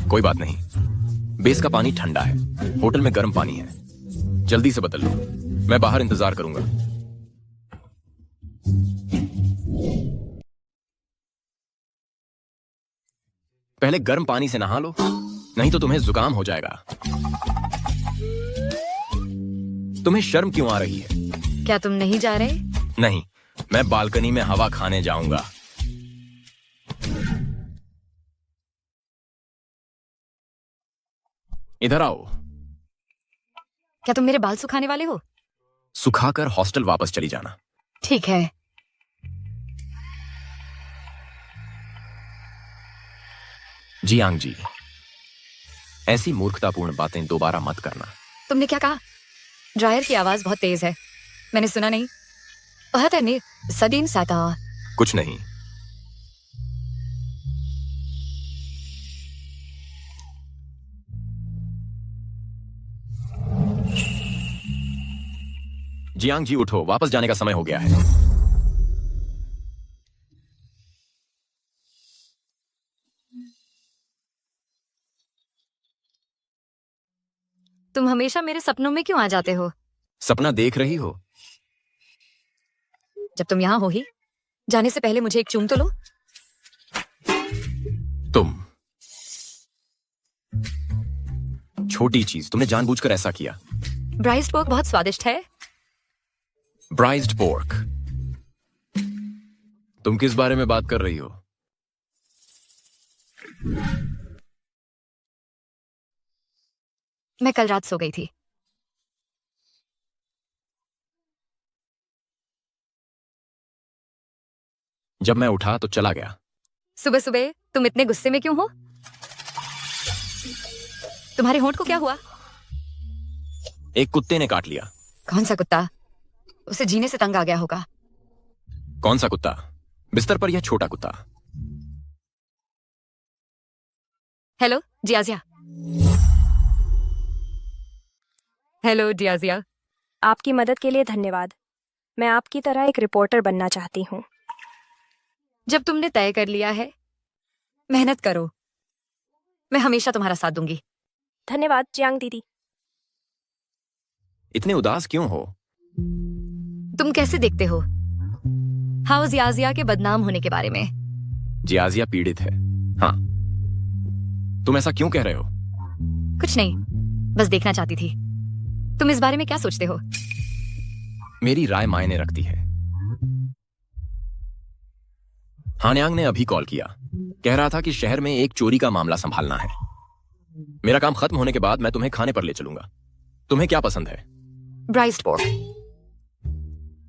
कोई बात नहीं, बेस का पानी ठंडा है, होटल में गर्म पानी है। जल्दी से बदल लो, मैं बाहर इंतजार करूंगा। पहले गर्म पानी से नहा लो, नहीं तो तुम्हें जुकाम हो जाएगा। तुम्हें शर्म क्यों आ रही है? क्या तुम नहीं जा रहे? नहीं, मैं बालकनी में हवा खाने जाऊंगा। इधर आओ। क्या तुम मेरे बाल सुखाने वाले हो? सुखाकर हॉस्टल वापस चली जाना। ठीक है। जियांग जी, ऐसी मूर्खतापूर्ण बातें दोबारा मत करना। तुमने क्या कहा? ड्रायर की आवाज बहुत तेज है, मैंने सुना नहीं। सदीन साता। कुछ नहीं। जियांग जी उठो, वापस जाने का समय हो गया है। तुम हमेशा मेरे सपनों में क्यों आ जाते हो? सपना देख रही हो? जब तुम यहाँ हो ही, जाने से पहले मुझे एक चूम तो लो। तुम छोटी चीज, तुमने जानबूझकर ऐसा किया। ब्राइस्ड पोर्क बहुत स्वादिष्ट है। ब्राइस्ड पोर्क? तुम किस बारे में बात कर रही हो? मैं कल रात सो गई थी। जब मैं उठा तो चला गया। सुबह सुबह तुम इतने गुस्से में क्यों हो? तुम्हारे होंठ को क्या हुआ? एक कुत्ते ने काट लिया। कौन सा कुत्ता? उसे जीने से तंग आ गया होगा। कौन सा कुत्ता? बिस्तर पर यह छोटा कुत्ता। हेलो जियाजिया। हेलो जियाजिया। आपकी मदद के लिए धन्यवाद। मैं आपकी तरह एक रिपोर्टर बनना चाहती हूँ। जब तुमने तय कर लिया है, मेहनत करो। मैं हमेशा तुम्हारा साथ दूंगी। धन्यवाद जियांग दीदी। इतने उदास क्यों हो? तुम कैसे देखते हो हाउ जियाजिया के बदनाम होने के बारे में? जियाजिया पीड़ित है। हाँ, तुम ऐसा क्यों कह रहे हो? कुछ नहीं, बस देखना चाहती थी। तुम इस बारे में क्या सोचते हो? मेरी राय मायने रखती है। हान्यांग ने अभी कॉल किया, कह रहा था कि शहर में एक चोरी का मामला संभालना है। मेरा काम खत्म होने के बाद मैं तुम्हें खाने पर ले चलूंगा। तुम्हें क्या पसंद है? ब्राइस्ड पोर्क।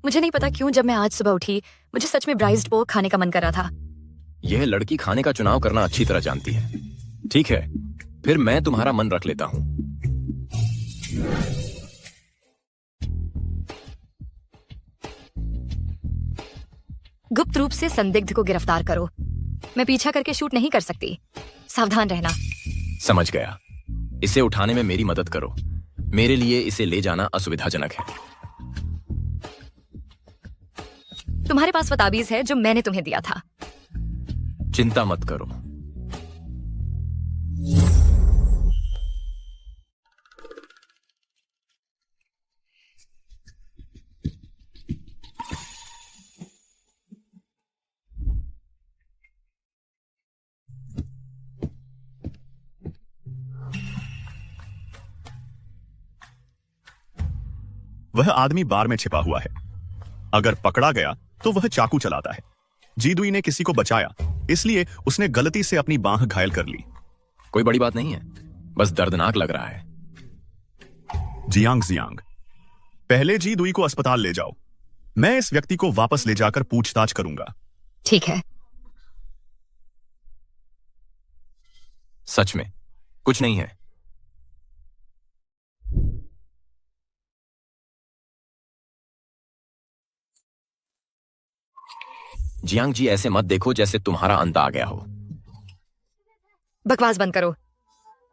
मुझे नहीं पता क्यों, जब मैं आज सुबह उठी मुझे सच में ब्राइस्ड पोर्क खाने का मन कर रहा था। यह लड़की खाने का चुनाव करना अच्छी तरह जानती है। ठीक है, फिर मैं तुम्हारा मन रख लेता हूं। गुप्त रूप से संदिग्ध को गिरफ्तार करो। मैं पीछा करके शूट नहीं कर सकती, सावधान रहना। समझ गया। इसे उठाने में मेरी मदद करो। मेरे लिए इसे ले जाना असुविधाजनक है। तुम्हारे पास वो ताबीज है जो मैंने तुम्हें दिया था। चिंता मत करो। वह आदमी बार में छिपा हुआ है। अगर पकड़ा गया तो वह चाकू चलाता है। जीदुई ने किसी को बचाया, इसलिए उसने गलती से अपनी बांह घायल कर ली। कोई बड़ी बात नहीं है, बस दर्दनाक लग रहा है। जियांग, पहले जीदुई को अस्पताल ले जाओ। मैं इस व्यक्ति को वापस ले जाकर पूछताछ करूंगा। ठीक है। सच में कुछ नहीं है। जियांग जी, ऐसे मत देखो जैसे तुम्हारा अंत आ गया हो। बकवास बंद करो।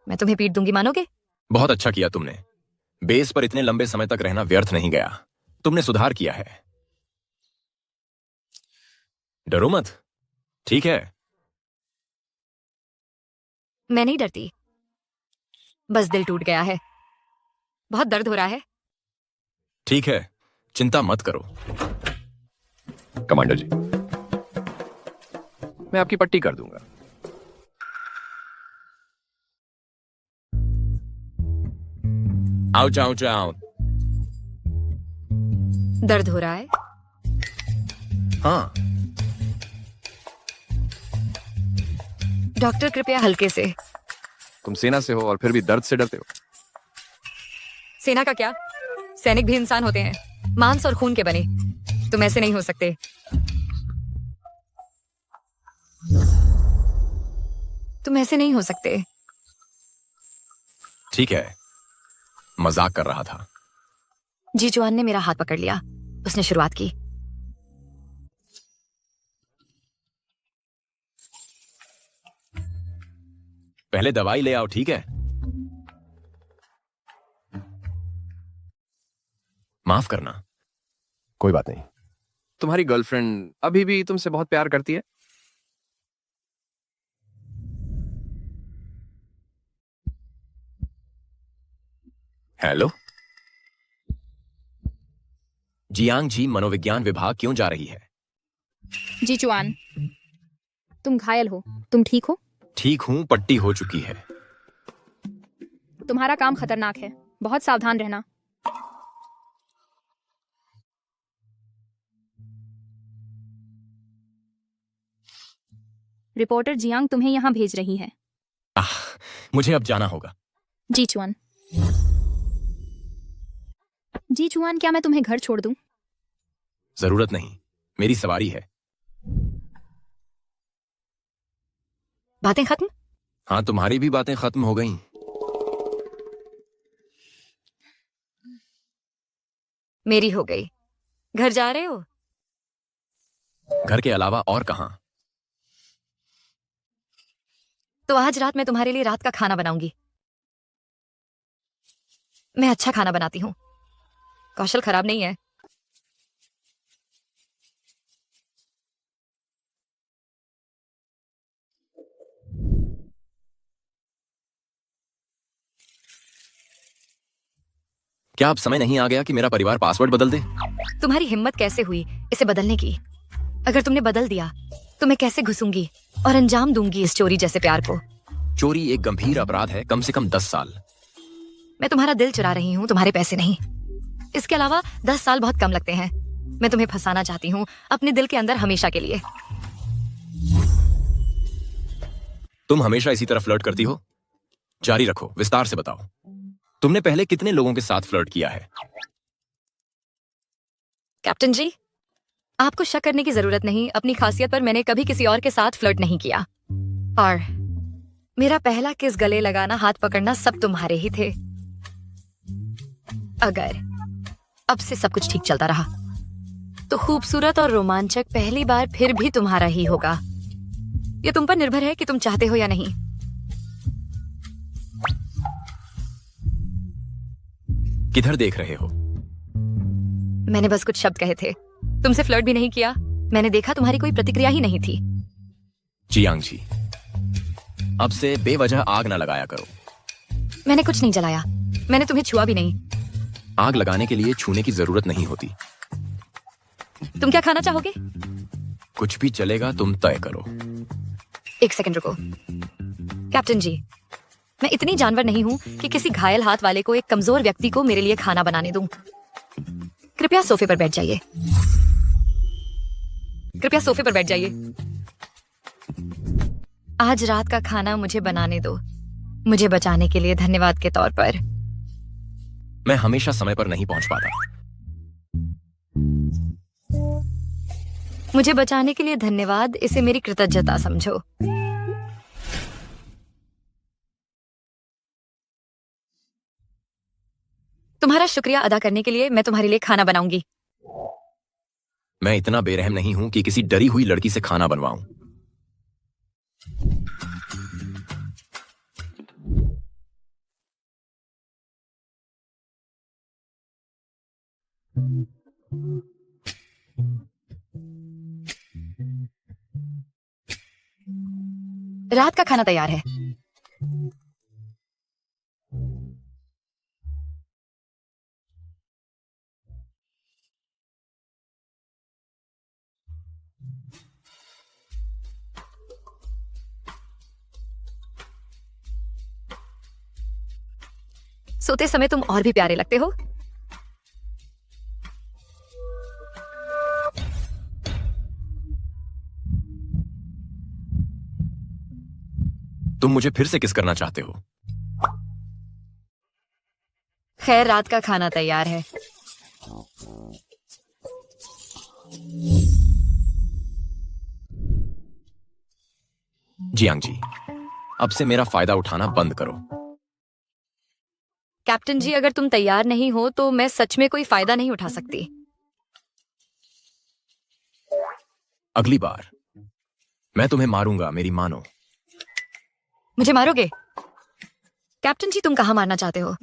मैं तुम्हें पीट दूंगी, मानोगे? बहुत अच्छा किया तुमने। बेस पर इतने लंबे समय तक रहना व्यर्थ नहीं गया। तुमने सुधार किया है। डरो मत, ठीक है? मैं नहीं डरती, बस दिल टूट गया है। बहुत दर्द हो रहा है। ठीक है, चिंता मत करो। कमांडर जी, मैं आपकी पट्टी कर दूंगा। Ouch ouch ouch. दर्द हो रहा है? हाँ। डॉक्टर, कृपया हल्के से। तुम सेना से हो और फिर भी दर्द से डरते हो। सेना का क्या, सैनिक भी इंसान होते हैं, मांस और खून के बने। तुम ऐसे नहीं हो सकते। तुम ऐसे नहीं हो सकते। ठीक है, मजाक कर रहा था। जीजुआन ने मेरा हाथ पकड़ लिया। उसने शुरुआत की। पहले दवाई ले आओ, ठीक है? माफ करना। कोई बात नहीं। तुम्हारी गर्लफ्रेंड अभी भी तुमसे बहुत प्यार करती है? हेलो जियांग जी, मनोविज्ञान विभाग क्यों जा रही है? जीजुआन, तुम घायल हो, तुम ठीक हो? ठीक हूं, पट्टी हो चुकी है। तुम्हारा काम खतरनाक है, बहुत सावधान रहना। रिपोर्टर जियांग तुम्हें यहाँ भेज रही है। मुझे अब जाना होगा। जीजुआन, जीजुआन, क्या मैं तुम्हें घर छोड़ दूं? जरूरत नहीं, मेरी सवारी है। बातें खत्म? हाँ, तुम्हारी भी बातें खत्म हो गईं। मेरी हो गई। घर जा रहे हो? घर के अलावा और कहां? तो आज रात मैं तुम्हारे लिए रात का खाना बनाऊंगी। मैं अच्छा खाना बनाती हूँ, कौशल खराब नहीं है। क्या अब समय नहीं आ गया कि मेरा परिवार पासवर्ड बदल दे? तुम्हारी हिम्मत कैसे हुई इसे बदलने की? अगर तुमने बदल दिया तो मैं कैसे घुसूंगी और अंजाम दूंगी इस चोरी जैसे प्यार को। चोरी एक गंभीर अपराध है, कम से कम 10 साल। मैं तुम्हारा दिल चुरा रही हूँ, तुम्हारे पैसे नहीं। इसके अलावा 10 साल बहुत कम लगते हैं। मैं तुम्हें फंसाना चाहती हूँ अपने दिल के अंदर हमेशा के लिए। तुम हमेशा इसी तरह फ्लर्ट करती हो? जारी रखो, विस्तार से बताओ। तुमने पहले कितने लोगों के साथ फ्लर्ट किया है? कैप्टन जी, आपको शक करने की जरूरत नहीं, अपनी खासियत पर मैंने कभी किसी और के साथ फ्लर्ट नहीं किया। और मेरा पहला किस, गले लगाना, हाथ पकड़ना सब तुम्हारे ही थे। अगर अब से सब कुछ ठीक चलता रहा तो खूबसूरत और रोमांचक पहली बार फिर भी तुम्हारा ही होगा। ये तुम पर निर्भर है कि तुम चाहते हो या नहीं। किधर देख रहे हो? मैंने बस कुछ शब्द कहे थे, तुमसे फ्लर्ट भी नहीं किया। मैंने देखा तुम्हारी कोई प्रतिक्रिया ही नहीं थी। जियांग जी, अब से बेवजह आग ना लगाया करो। मैंने कुछ नहीं जलाया, मैंने तुम्हें छुआ भी नहीं। आग लगाने के लिए छूने की जरूरत नहीं होती। तुम क्या खाना चाहोगे? कुछ भी चलेगा, तुम तय करो। एक सेकंड रुको। कैप्टन जी, मैं इतनी जानवर नहीं हूं कि किसी घायल हाथ वाले को, एक कमजोर व्यक्ति को मेरे लिए खाना बनाने दूं। कृपया सोफे पर बैठ जाइए। कृपया सोफे पर बैठ जाइए। आज रात का खाना मुझे बनाने दो, मुझे बचाने के लिए धन्यवाद के तौर पर। मैं हमेशा समय पर नहीं पहुंच पाता। मुझे बचाने के लिए धन्यवाद, इसे मेरी कृतज्ञता समझो। तुम्हारा शुक्रिया अदा करने के लिए मैं तुम्हारे लिए खाना बनाऊंगी। मैं इतना बेरहम नहीं हूं कि किसी डरी हुई लड़की से खाना बनवाऊं। रात का खाना तैयार है। सोते समय तुम और भी प्यारे लगते हो। तुम मुझे फिर से किस करना चाहते हो? खैर, रात का खाना तैयार है। जियांग जी, अब से मेरा फायदा उठाना बंद करो। कैप्टन जी, अगर तुम तैयार नहीं हो तो मैं सच में कोई फायदा नहीं उठा सकती। अगली बार मैं तुम्हें मारूंगा, मेरी मानो। मुझे मारोगे? कैप्टन जी, तुम कहां मारना चाहते हो?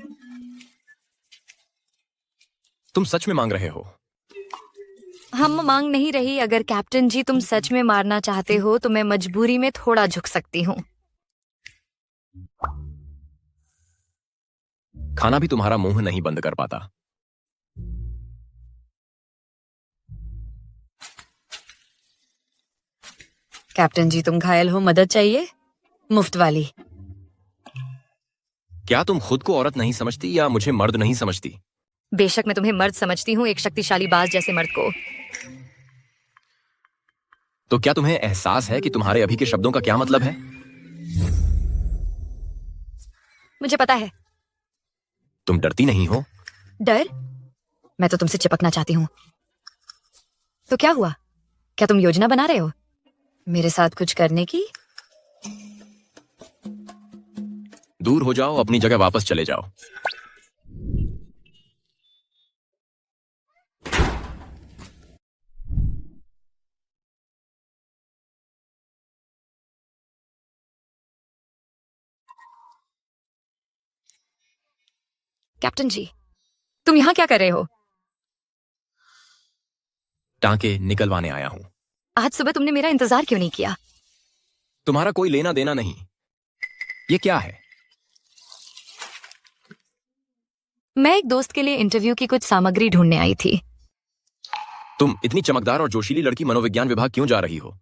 तुम सच में मांग रहे हो? हम मांग नहीं रही। अगर कैप्टन जी तुम सच में मारना चाहते हो तो मैं मजबूरी में थोड़ा झुक सकती हूँ। खाना भी तुम्हारा मुंह नहीं बंद कर पाता। कैप्टन जी, तुम घायल हो, मदद चाहिए? मुफ्त वाली। क्या तुम खुद को औरत नहीं समझती या मुझे मर्द नहीं समझती? बेशक मैं तुम्हें मर्द समझती हूँ, एक शक्तिशाली बाज जैसे मर्द को। तो क्या तुम्हें एहसास है कि तुम्हारे अभी के शब्दों का क्या मतलब है? मुझे पता है। तुम डरती नहीं हो? डर? मैं तो तुमसे चिपकना चाहती हूँ। तो क्या हुआ? क्या तुम योजना बना रहे हो मेरे साथ कुछ करने की? दूर हो जाओ, अपनी जगह वापस चले जाओ। कैप्टन जी, तुम यहाँ क्या कर रहे हो? टांके निकलवाने आया हूं। आज सुबह तुमने मेरा इंतजार क्यों नहीं किया? तुम्हारा कोई लेना देना नहीं। ये क्या है? मैं एक दोस्त के लिए इंटरव्यू की कुछ सामग्री ढूंढने आई थी। तुम इतनी चमकदार और जोशीली लड़की मनोविज्ञान विभाग क्यों जा रही हो?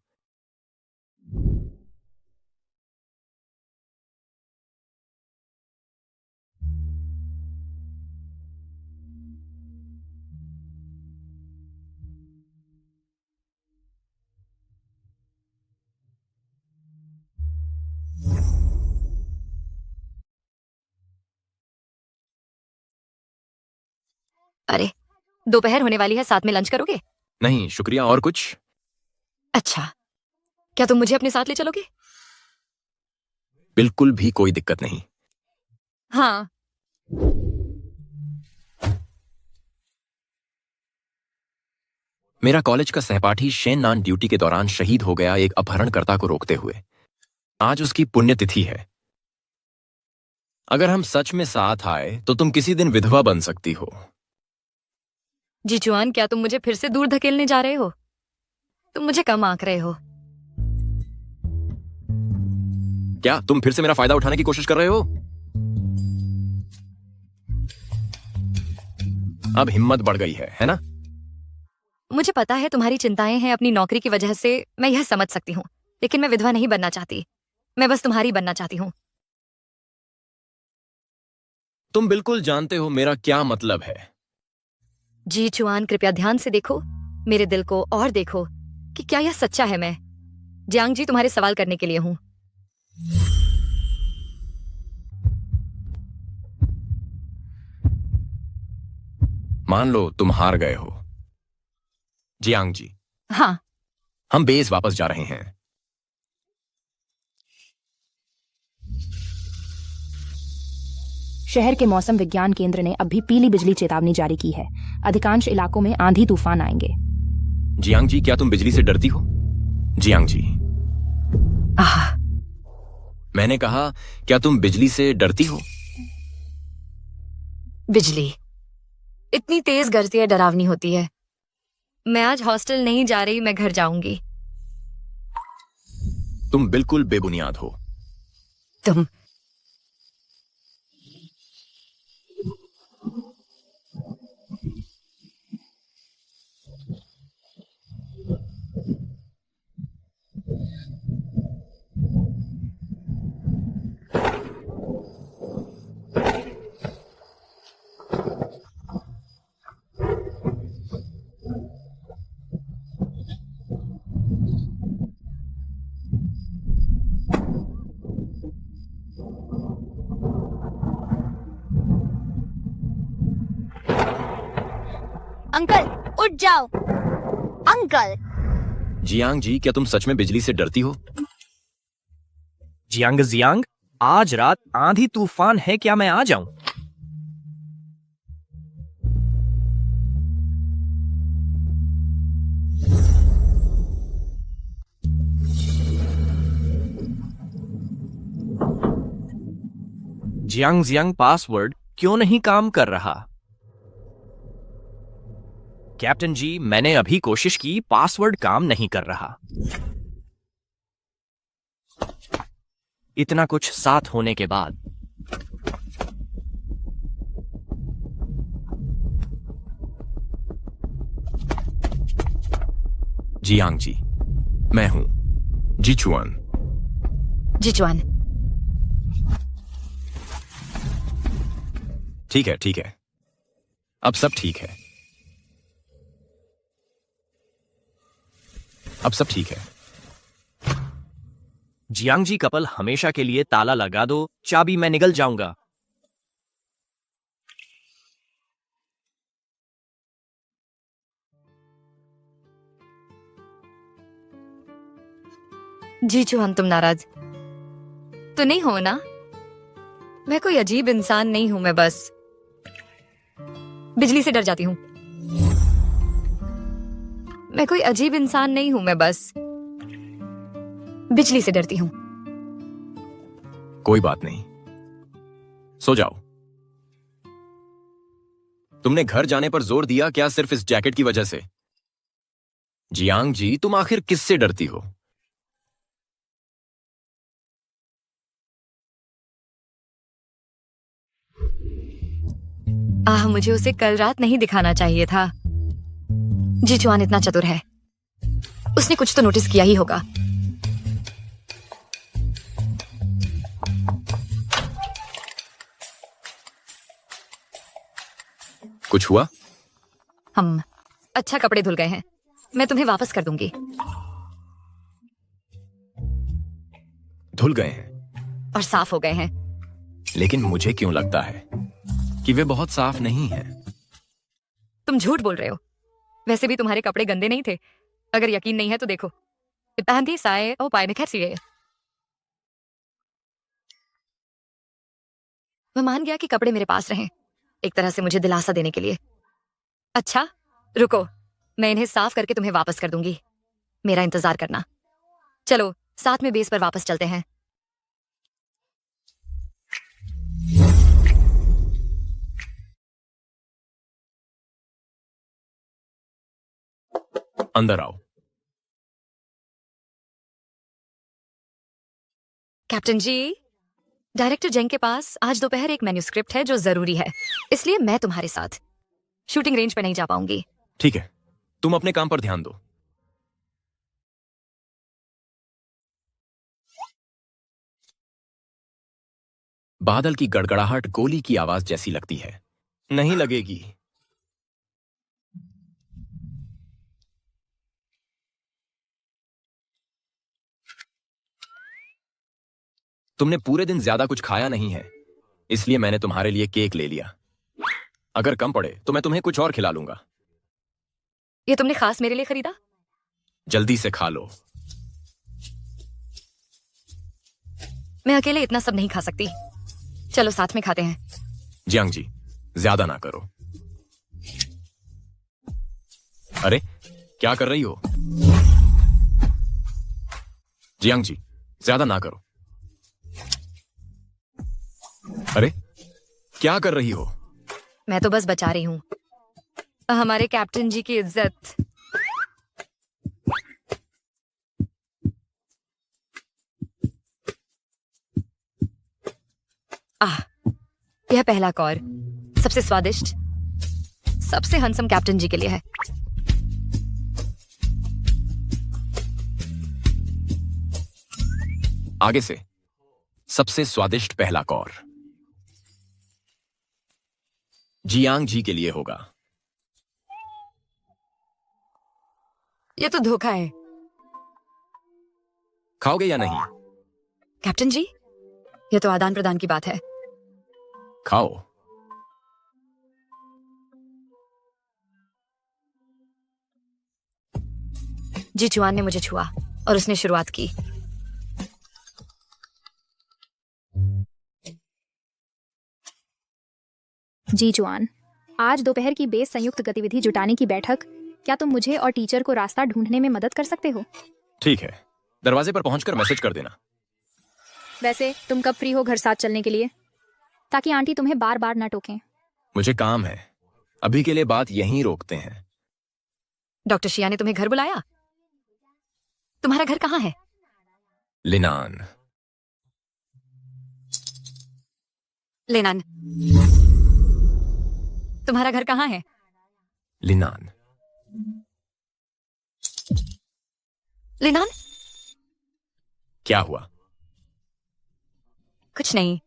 अरे, दोपहर होने वाली है, साथ में लंच करोगे? नहीं शुक्रिया। और कुछ? अच्छा, क्या तुम मुझे अपने साथ ले चलोगे? बिल्कुल भी कोई दिक्कत नहीं। हाँ। मेरा कॉलेज का सहपाठी शेन नान ड्यूटी के दौरान शहीद हो गया एक अपहरणकर्ता को रोकते हुए। आज उसकी पुण्यतिथि है। अगर हम सच में साथ आए तो तुम किसी दिन विधवा बन सकती हो। जीचुआन, क्या तुम मुझे फिर से दूर धकेलने जा रहे हो? तुम मुझे कम आंक रहे हो। क्या तुम फिर से मेरा फायदा उठाने की कोशिश कर रहे हो? अब हिम्मत बढ़ गई है ना? मुझे पता है तुम्हारी चिंताएं हैं अपनी नौकरी की वजह से, मैं यह समझ सकती हूँ, लेकिन मैं विधवा नहीं बनना चाहती। मैं बस तुम्हारी बनना चाहती हूँ। तुम बिल्कुल जानते हो मेरा क्या मतलब है। जीचुआन, कृपया ध्यान से देखो मेरे दिल को और देखो कि क्या यह सच्चा है। मैं जियांग जी तुम्हारे सवाल करने के लिए हूँ। मान लो तुम हार गए हो। जियांग जी, हाँ। हम बेस वापस जा रहे हैं। शहर के मौसम विज्ञान केंद्र ने अब भी पीली बिजली चेतावनी जारी की है। अधिकांश इलाकों में आंधी तूफान आएंगे। जियांग जी, क्या तुम बिजली से डरती हो? जियांग जी, मैंने कहा क्या तुम बिजली से डरती हो? बिजली इतनी तेज गरजती है, डरावनी होती है। मैं आज हॉस्टल नहीं जा रही, मैं घर जाऊंगी। तुम बिल्कुल बेबुनियाद हो। तुम अंकल उठ जाओ। अंकल। जियांग जी, क्या तुम सच में बिजली से डरती हो? जियांग, आज रात आंधी तूफान है, क्या मैं आ जाऊं? जियांग, पासवर्ड क्यों नहीं काम कर रहा? कैप्टन जी, मैंने अभी कोशिश की, पासवर्ड काम नहीं कर रहा। इतना कुछ साथ होने के बाद। जियांग जी, मैं हूं जीचुआन। जीचुआन, ठीक है, अब सब ठीक है। अब सब ठीक है। जियांग जी, कपल हमेशा के लिए ताला लगा दो, चाबी मैं निकल जाऊंगा। जीचुआन, तुम नाराज तो नहीं हो ना? मैं कोई अजीब इंसान नहीं हूं, मैं बस बिजली से डर जाती हूं। मैं कोई अजीब इंसान नहीं हूं, मैं बस बिजली से डरती हूं। कोई बात नहीं, सो जाओ। तुमने घर जाने पर जोर दिया क्या सिर्फ इस जैकेट की वजह से? जियांग जी, तुम आखिर किससे डरती हो? मुझे उसे कल रात नहीं दिखाना चाहिए था। जीचुआन इतना चतुर है, उसने कुछ तो नोटिस किया ही होगा। कुछ हुआ? हम अच्छा, कपड़े धुल गए हैं, मैं तुम्हें वापस कर दूंगी। धुल गए हैं और साफ हो गए हैं। लेकिन मुझे क्यों लगता है कि वे बहुत साफ नहीं हैं। तुम झूठ बोल रहे हो। वैसे भी तुम्हारे कपड़े गंदे नहीं थे। अगर यकीन नहीं है तो देखो। Ibandi saya oh पाए खैर सिए। मैं मान गया कि कपड़े मेरे पास रहें, एक तरह से मुझे दिलासा देने के लिए। अच्छा रुको, मैं इन्हें साफ करके तुम्हें वापस कर दूंगी। मेरा इंतजार करना। चलो साथ में बेस पर वापस चलते हैं। अंदर आओ। कैप्टन जी, डायरेक्टर जंग के पास आज दोपहर एक मैन्यूस्क्रिप्ट है जो जरूरी है, इसलिए मैं तुम्हारे साथ शूटिंग रेंज पे नहीं जा पाऊंगी। ठीक है, तुम अपने काम पर ध्यान दो। बादल की गड़गड़ाहट गोली की आवाज जैसी लगती है। नहीं लगेगी। तुमने पूरे दिन ज्यादा कुछ खाया नहीं है, इसलिए मैंने तुम्हारे लिए केक ले लिया। अगर कम पड़े तो मैं तुम्हें कुछ और खिला लूंगा। ये तुमने खास मेरे लिए खरीदा? जल्दी से खा लो। मैं अकेले इतना सब नहीं खा सकती। चलो साथ में खाते हैं। जियांग जी, ज्यादा ना करो। अरे क्या कर रही हो? जियांग जी, ज्यादा ना करो। अरे क्या कर रही हो? मैं तो बस बचा रही हूं हमारे कैप्टन जी की इज्जत। यह पहला कौर सबसे स्वादिष्ट, सबसे हंसम कैप्टन जी के लिए है। आगे से सबसे स्वादिष्ट पहला कौर जियांग जी के लिए होगा। यह तो धोखा है। खाओगे या नहीं? कैप्टन जी, यह तो आदान प्रदान की बात है। खाओ। जी चुआन ने मुझे छुआ और उसने शुरुआत की। जी जुआन, आज दोपहर की बेस संयुक्त गतिविधि जुटाने की बैठक, क्या तुम मुझे और टीचर को रास्ता ढूंढने में मदद कर सकते हो? ठीक है, दरवाजे पर पहुंचकर मैसेज कर देना। वैसे तुम कब फ्री हो घर साथ चलने के लिए, ताकि आंटी तुम्हें बार बार ना टोकें? मुझे काम है, अभी के लिए बात यहीं रोकते हैं। डॉक्टर शिया ने तुम्हें घर बुलाया? तुम्हारा घर कहाँ है? लिनान। लेनान, तुम्हारा घर कहाँ है? लिनान। लिनान? क्या हुआ? कुछ नहीं,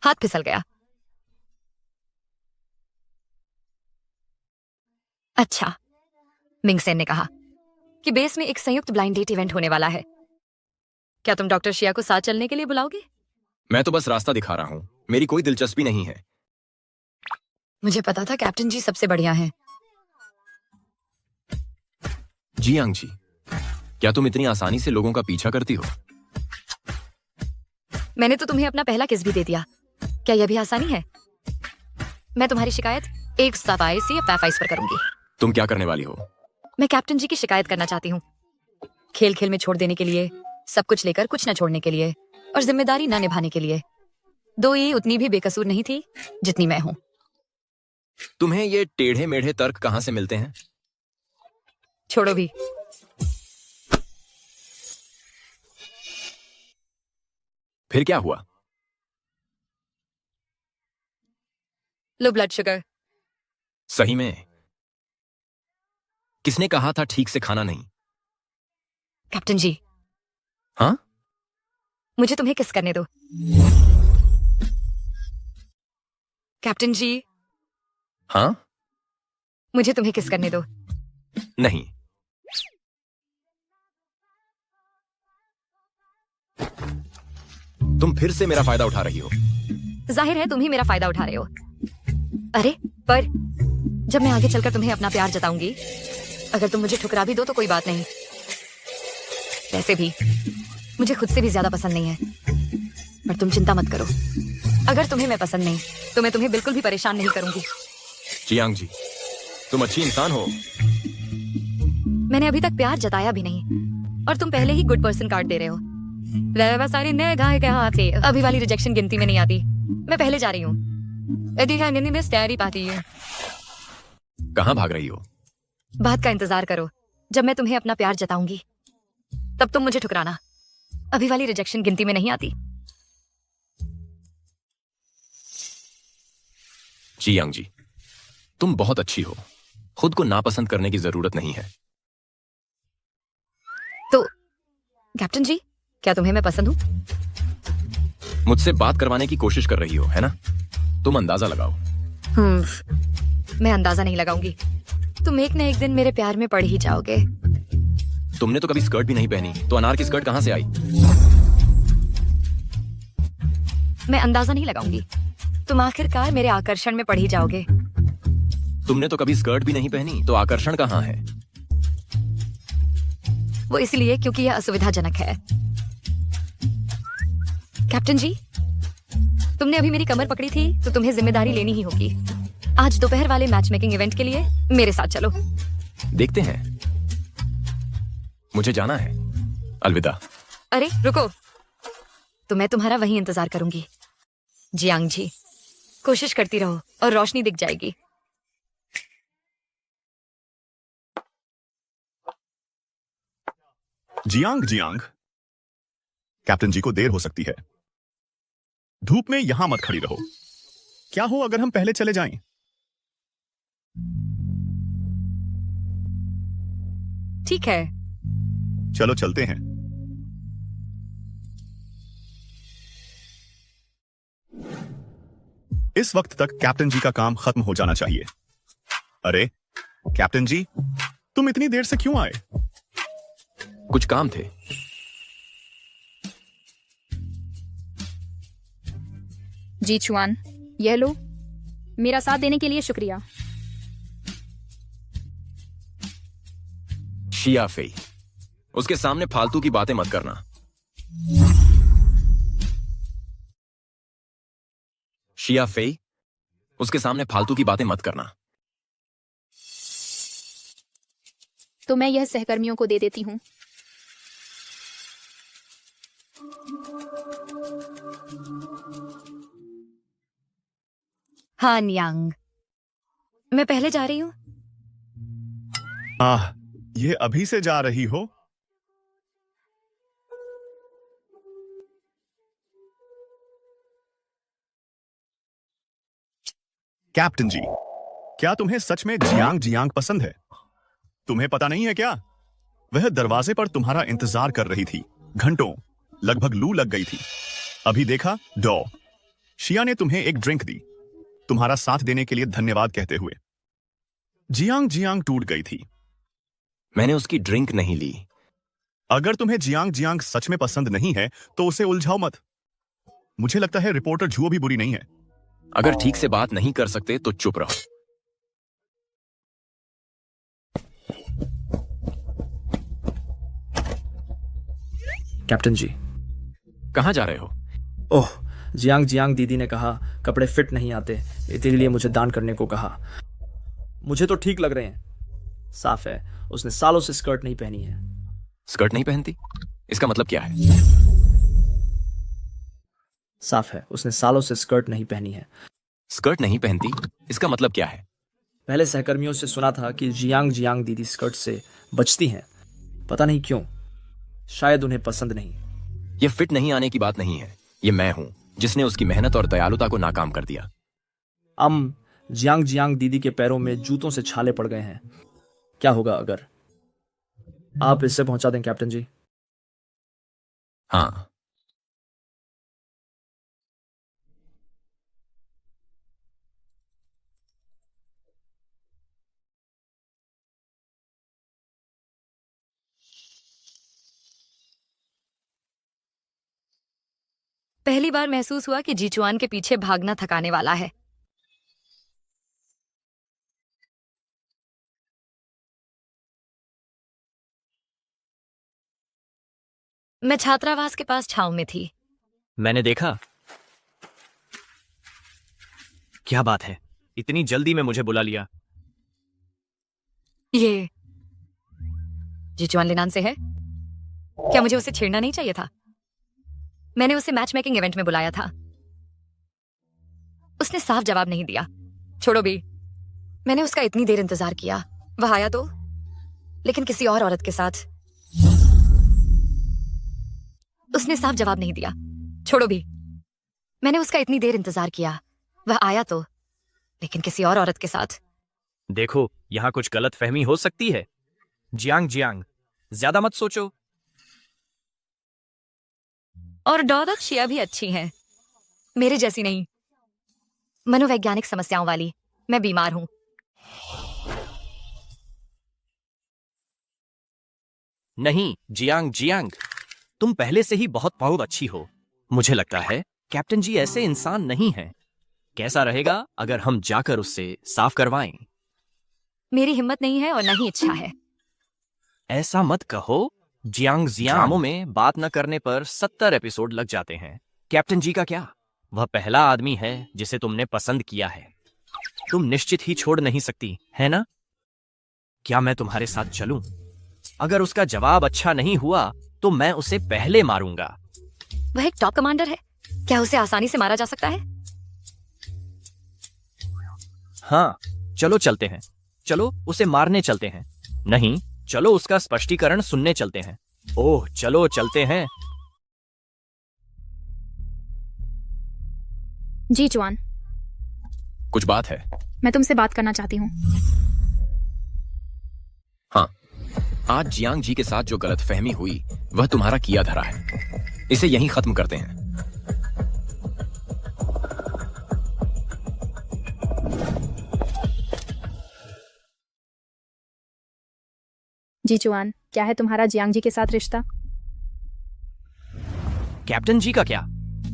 हाथ फिसल गया। अच्छा, मिंगसेन ने कहा कि बेस में एक संयुक्त ब्लाइंड डेट इवेंट होने वाला है। क्या तुम डॉक्टर शिया को साथ चलने के लिए बुलाओगे? मैं तो बस रास्ता दिखा रहा हूं, मेरी कोई दिलचस्पी नहीं है। मुझे पता था कैप्टन जी सबसे बढ़िया हैं। जियांग जी, क्या तुम इतनी आसानी से लोगों का पीछा करती हो? मैंने तो तुम्हें अपना पहला किस भी दे दिया, क्या यह भी आसानी है? मैं तुम्हारी शिकायत एक सफाई से पैफाइस पर करूंगी। तुम क्या करने वाली हो? मैं कैप्टन जी की शिकायत करना चाहती हूँ। खेल खेल में छोड़ देने के लिए, सब कुछ लेकर कुछ न छोड़ने के लिए, और जिम्मेदारी न निभाने के लिए। दो ये उतनी भी बेकसूर नहीं थी जितनी मैं हूं। तुम्हें ये टेढ़े मेढ़े तर्क कहां से मिलते हैं? छोड़ो भी। फिर क्या हुआ? Low blood sugar. सही में? किसने कहा था ठीक से खाना नहीं? कैप्टन जी। हाँ? मुझे तुम्हें किस करने दो। कैप्टन जी। हाँ? मुझे तुम्हें किस करने दो। नहीं। तुम फिर से मेरा फायदा उठा रही हो। जाहिर है तुम ही मेरा फायदा उठा रहे हो। अरे पर जब मैं आगे चलकर तुम्हें अपना प्यार जताऊंगी, अगर तुम मुझे ठुकरा भी दो तो कोई बात नहीं। वैसे भी मुझे खुद से भी ज्यादा पसंद नहीं है, पर तुम चिंता मत करो। अगर तुम्हें मैं पसंद नहीं तो मैं तुम्हें बिल्कुल भी परेशान नहीं करूंगी। जियांग जी, तुम अच्छी इंसान हो। मैंने अभी तक प्यार जताया भी नहीं और तुम पहले ही गुड पर्सन कार्ड दे रहे हो। वह सारी नए गाय के हाथ से अभी वाली रिजेक्शन गिनती में नहीं आती। मैं पहले जा रही हूँ। पाती है। कहाँ भाग रही हो? बात का इंतजार करो। जब मैं तुम्हें अपना प्यार जताऊंगी तब तुम मुझे ठुकराना। अभी वाली रिजेक्शन गिनती में नहीं आती। जियांग जी, तुम बहुत अच्छी हो। खुद को नापसंद करने की जरूरत नहीं है। तो कैप्टन जी, क्या तुम्हें मैं पसंद हूँ? मुझसे बात करवाने की कोशिश कर रही हो, है ना? तुम अंदाजा लगाओ। मैं अंदाजा नहीं लगाऊंगी। तुम एक न एक दिन मेरे प्यार में पड़ ही जाओगे। तुमने तो कभी स्कर्ट भी नहीं पहनी, तो अनार की स्कर्ट कहां से आई? मैं अंदाजा नहीं लगाऊंगी। तुम आखिरकार मेरे आकर्षण में पड़ ही जाओगे। तुमने तो कभी स्कर्ट भी नहीं पहनी, तो आकर्षण कहां है? वो इसलिए क्योंकि यह असुविधाजनक है। कैप्टन जी, तुमने अभी मेरी कमर पकड़ी थी तो तुम्हें जिम्मेदारी लेनी ही होगी। आज दोपहर वाले मैच मेकिंग इवेंट के लिए मेरे साथ चलो। देखते हैं। मुझे जाना है। अलविदा। अरे रुको, तो मैं तुम्हारा वहीं इंतजार करूंगी। जियांग जी, कोशिश करती रहो और रोशनी दिख जाएगी। जियांग जियांग, कैप्टन जी को देर हो सकती है। धूप में यहां मत खड़ी रहो। क्या हो अगर हम पहले चले जाएं? ठीक है, चलो चलते हैं। इस वक्त तक कैप्टन जी का काम खत्म हो जाना चाहिए। अरे कैप्टन जी, तुम इतनी देर से क्यों आए? कुछ काम थे। जी चुआन, यह लो। मेरा साथ देने के लिए शुक्रिया। शिया फेई, उसके सामने फालतू की बातें मत करना। शिया फेई, उसके सामने फालतू की बातें मत करना। तो मैं यह सहकर्मियों को दे देती हूँ। हाँ नियांग, मैं पहले जा रही हूँ। ये अभी से जा रही हो? कैप्टन जी, क्या तुम्हें सच में जियांग जियांग पसंद है? तुम्हें पता नहीं है क्या? वह दरवाजे पर तुम्हारा इंतजार कर रही थी घंटों। लगभग लू लग गई थी। अभी देखा डॉ शिया ने तुम्हें एक ड्रिंक दी, तुम्हारा साथ देने के लिए धन्यवाद कहते हुए। जियांग जियांग टूट गई थी। मैंने उसकी ड्रिंक नहीं ली। अगर तुम्हें जियांग जियांग सच में पसंद नहीं है तो उसे उलझाओ मत। मुझे लगता है रिपोर्टर झुओ भी बुरी नहीं है। अगर ठीक से बात नहीं कर सकते तो चुप रहो। कैप्टन जी, कहां जा रहे हो? ओह, जियांग जियांग दीदी ने कहा कपड़े फिट नहीं आते, इसलिए मुझे दान करने को कहा। मुझे तो ठीक लग रहे हैं। साफ है उसने सालों से स्कर्ट नहीं पहनी है। स्कर्ट नहीं पहनती? इसका मतलब क्या है? साफ है उसने सालों से स्कर्ट नहीं पहनी है। स्कर्ट नहीं पहनती, इसका मतलब क्या है? पहले सहकर्मियों से सुना था कि जियांग जियांग दीदी स्कर्ट से बचती हैं। पता नहीं क्यों, शायद उन्हें पसंद नहीं। यह फिट नहीं आने की बात नहीं है। यह मैं हूं जिसने उसकी मेहनत और दयालुता को नाकाम कर दिया। जियांग जियांग दीदी के पैरों में जूतों से छाले पड़ गए हैं। क्या होगा अगर आप इससे पहुंचा दें कैप्टन जी? हाँ। पहली बार महसूस हुआ कि जीचुआन के पीछे भागना थकाने वाला है। मैं छात्रावास के पास छाव में थी। मैंने देखा। क्या बात है, इतनी जल्दी में मुझे बुला लिया? ये जीचुआन लिनान से है। क्या मुझे उसे छेड़ना नहीं चाहिए था? मैंने उसे मैच मेकिंग इवेंट में बुलाया था। उसने साफ जवाब नहीं दिया। छोड़ो भी, मैंने उसका इतनी देर इंतजार किया। वह आया तो, लेकिन किसी और औरत के साथ। उसने साफ जवाब नहीं दिया। छोड़ो भी, मैंने उसका इतनी देर इंतजार किया। वह आया तो, लेकिन किसी और औरत के साथ। देखो, यहाँ कुछ गलत फहमी हो सकती है। जियांग, ज्यादा मत सोचो। और डॉदक शिया भी अच्छी हैं, मेरे जैसी नहीं। मनोवैज्ञानिक समस्याओं वाली। मैं बीमार हूं। नहीं जियांग, तुम पहले से ही बहुत अच्छी हो। मुझे लगता है कैप्टन जी ऐसे इंसान नहीं हैं। कैसा रहेगा अगर हम जाकर उससे साफ करवाएं? मेरी हिम्मत नहीं है और न ही इच्छा है। ऐसा मत कहो। जियांग में बात न करने पर 70 एपिसोड लग जाते हैं। कैप्टन जी का क्या? वह पहला आदमी है जिसे तुमने पसंद किया है। तुम निश्चित ही छोड़ नहीं सकती, है ना? क्या मैं तुम्हारे साथ चलूं? अगर उसका जवाब अच्छा नहीं हुआ तो मैं उसे पहले मारूंगा। वह एक टॉप कमांडर है। क्या उसे आसानी से मारा जा सकता है? हाँ, चलो चलते हैं। चलो उसे मारने चलते हैं। नहीं, चलो उसका स्पष्टीकरण सुनने चलते हैं। ओह, चलो चलते हैं। जी चुआन, कुछ बात है? मैं तुमसे बात करना चाहती हूँ। हाँ, आज जियांग जी के साथ जो गलतफहमी हुई वह तुम्हारा किया धरा है। इसे यहीं खत्म करते हैं। जी चुआन, क्या है तुम्हारा जियांग जी के साथ रिश्ता? कैप्टन जी का क्या?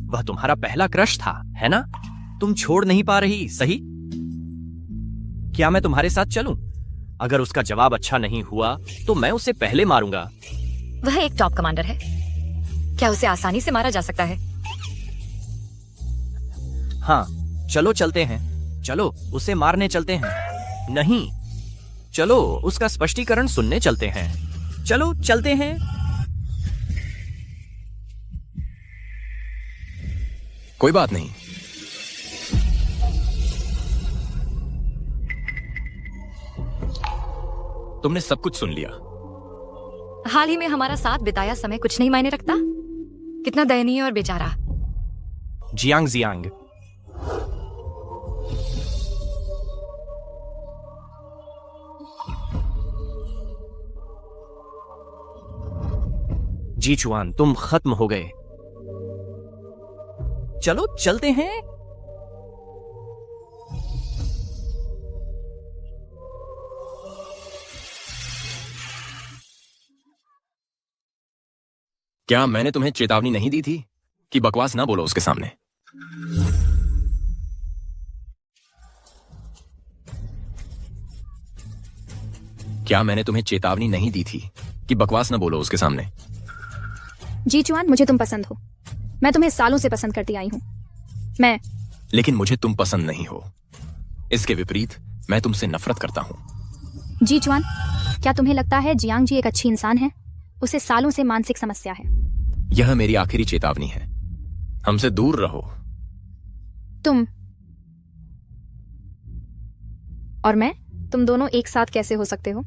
वह तुम्हारा पहला क्रश था, है ना? तुम छोड़ नहीं पा रही, सही? क्या मैं तुम्हारे साथ चलूं? अगर उसका जवाब अच्छा नहीं हुआ तो मैं उसे पहले मारूंगा। वह एक टॉप कमांडर है। क्या उसे आसानी से मारा जा सकता है? हाँ, चलो चलते हैं। चलो उसे मारने चलते हैं। नहीं, चलो उसका स्पष्टीकरण सुनने चलते हैं। चलो चलते हैं। कोई बात नहीं। तुमने सब कुछ सुन लिया। हाल ही में हमारा साथ बिताया समय कुछ नहीं मायने रखता? कितना दयनीय और बेचारा। जियांग, जीचुआन, तुम खत्म हो गए। चलो चलते हैं। क्या मैंने तुम्हें चेतावनी नहीं दी थी कि बकवास ना बोलो उसके सामने? क्या मैंने तुम्हें चेतावनी नहीं दी थी कि बकवास ना बोलो उसके सामने? जी चुआन, मुझे तुम पसंद हो। मैं तुम्हें सालों से पसंद करती आई हूँ। लेकिन मुझे तुम पसंद नहीं हो। इसके विपरीत मैं तुमसे नफरत करता हूँ। जी चुआन, क्या तुम्हें लगता है जियांग जी एक अच्छी इंसान है? उसे सालों से मानसिक समस्या है। यह मेरी आखिरी चेतावनी है। हमसे दूर रहो। तुम और मैं, तुम दोनों एक साथ कैसे हो सकते हो?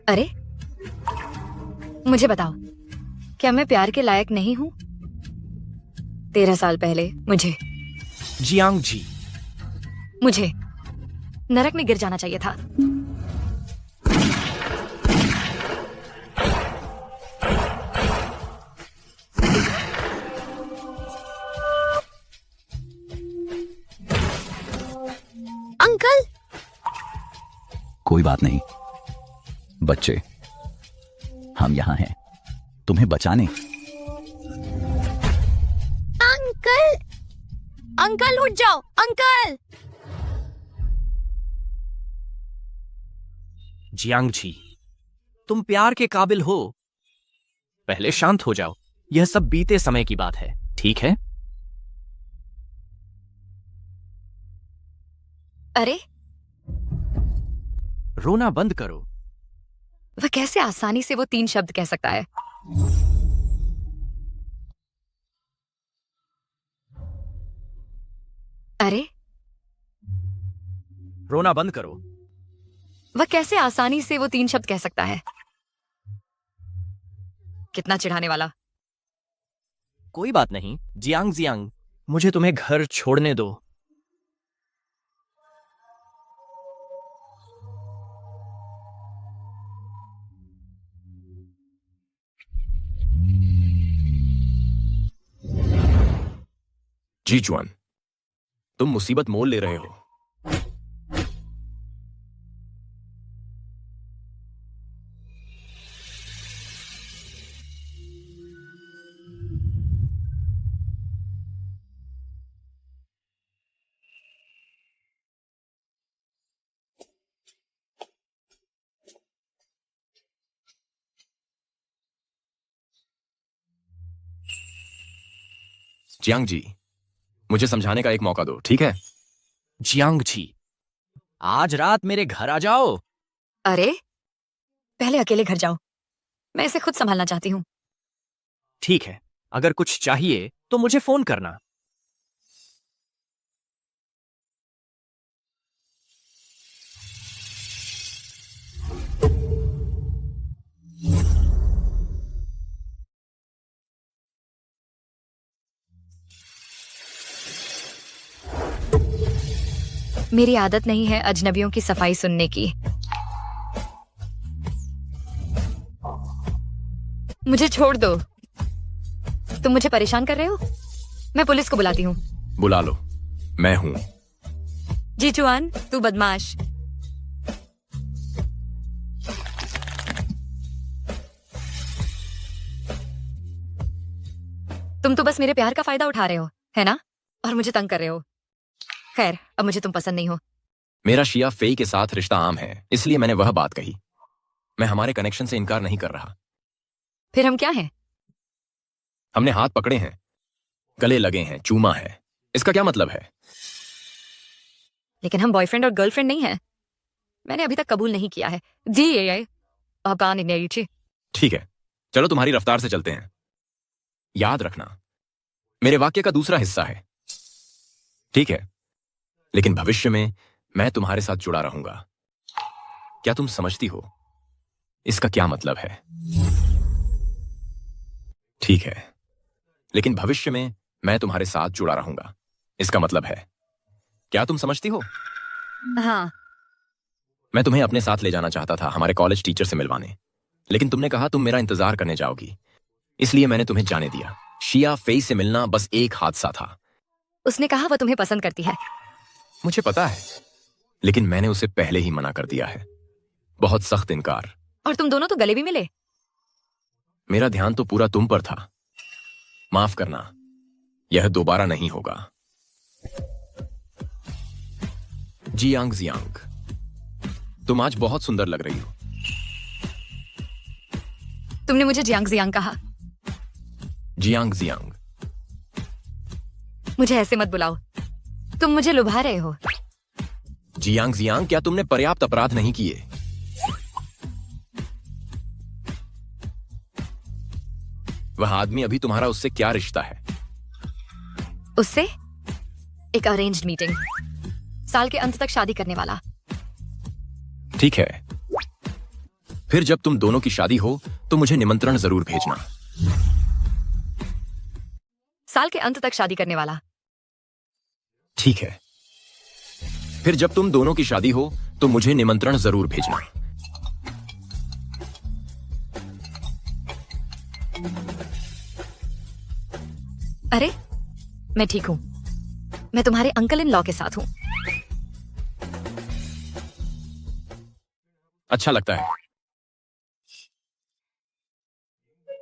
अरे, मुझे बताओ, क्या मैं प्यार के लायक नहीं हूं? 13 साल पहले जियांग जी, मुझे नरक में गिर जाना चाहिए था। अंकल, कोई बात नहीं बच्चे, हम यहाँ हैं तुम्हें बचाने। अंकल, अंकल उठ जाओ, अंकल। जियांग जी, तुम प्यार के काबिल हो। पहले शांत हो जाओ, यह सब बीते समय की बात है, ठीक है? अरे रोना बंद करो। वह कैसे आसानी से वो 3 शब्द कह सकता है? अरे रोना बंद करो। वह कैसे आसानी से वो 3 शब्द कह सकता है? कितना चिढ़ाने वाला। कोई बात नहीं जियांग जियांग, मुझे तुम्हें घर छोड़ने दो। जी जुआन, तुम मुसीबत मोल ले रहे हो। जियांग जी, मुझे समझाने का एक मौका दो, ठीक है? जियांग जी, आज रात मेरे घर आ जाओ। अरे पहले अकेले घर जाओ, मैं इसे खुद संभालना चाहती हूँ। ठीक है, अगर कुछ चाहिए तो मुझे फोन करना। मेरी आदत नहीं है अजनबियों की सफाई सुनने की। मुझे छोड़ दो। तुम मुझे परेशान कर रहे हो? मैं पुलिस को बुलाती हूँ। बुला लो, मैं हूं। जी जुआन, तू बदमाश। तुम तो बस मेरे प्यार का फायदा उठा रहे हो, है ना? और मुझे तंग कर रहे हो। खैर, अब मुझे तुम पसंद नहीं हो। मेरा शिया फेई के साथ रिश्ता आम है, इसलिए मैंने वह बात कही। मैं हमारे कनेक्शन से इनकार नहीं कर रहा। फिर हम क्या हैं? हमने हाथ पकड़े हैं, गले लगे हैं, चूमा है। इसका क्या मतलब है? लेकिन हम बॉयफ्रेंड और गर्लफ्रेंड नहीं हैं। मैंने अभी तक कबूल नहीं किया है। जी ये अबान इन्हेरिची। ठीक है, चलो तुम्हारी रफ्तार से चलते हैं। याद रखना, मेरे वाक्य का दूसरा हिस्सा है, ठीक है? लेकिन भविष्य में मैं तुम्हारे साथ जुड़ा रहूंगा। क्या तुम समझती हो इसका क्या मतलब है? ठीक है, लेकिन भविष्य में मैं तुम्हारे साथ जुड़ा रहूंगा, इसका मतलब है, क्या तुम समझती हो? हाँ। मैं तुम्हें अपने साथ ले जाना चाहता था हमारे कॉलेज टीचर से मिलवाने, लेकिन तुमने कहा तुम मेरा इंतजार करने जाओगी, इसलिए मैंने तुम्हें जाने दिया। शिया फेई से मिलना बस एक हादसा था। उसने कहा वह तुम्हें पसंद करती है। मुझे पता है, लेकिन मैंने उसे पहले ही मना कर दिया है। बहुत सख्त इनकार। और तुम दोनों तो गले भी मिले। मेरा ध्यान तो पूरा तुम पर था। माफ करना, यह दोबारा नहीं होगा। जियांग जियांग, तुम आज बहुत सुंदर लग रही हो। तुमने मुझे जियांग जियांग कहा। जियांग जियांग, मुझे ऐसे मत बुलाओ, तुम मुझे लुभा रहे हो। जियांग जियांग, क्या तुमने पर्याप्त अपराध नहीं किए? वह आदमी अभी तुम्हारा उससे क्या रिश्ता है? उससे एक अरेंज्ड मीटिंग, साल के अंत तक शादी करने वाला। ठीक है, फिर जब तुम दोनों की शादी हो तो मुझे निमंत्रण जरूर भेजना। साल के अंत तक शादी करने वाला। ठीक है, फिर जब तुम दोनों की शादी हो तो मुझे निमंत्रण जरूर भेजना। अरे मैं ठीक हूं, मैं तुम्हारे अंकल इन लॉ के साथ हूं। अच्छा लगता है।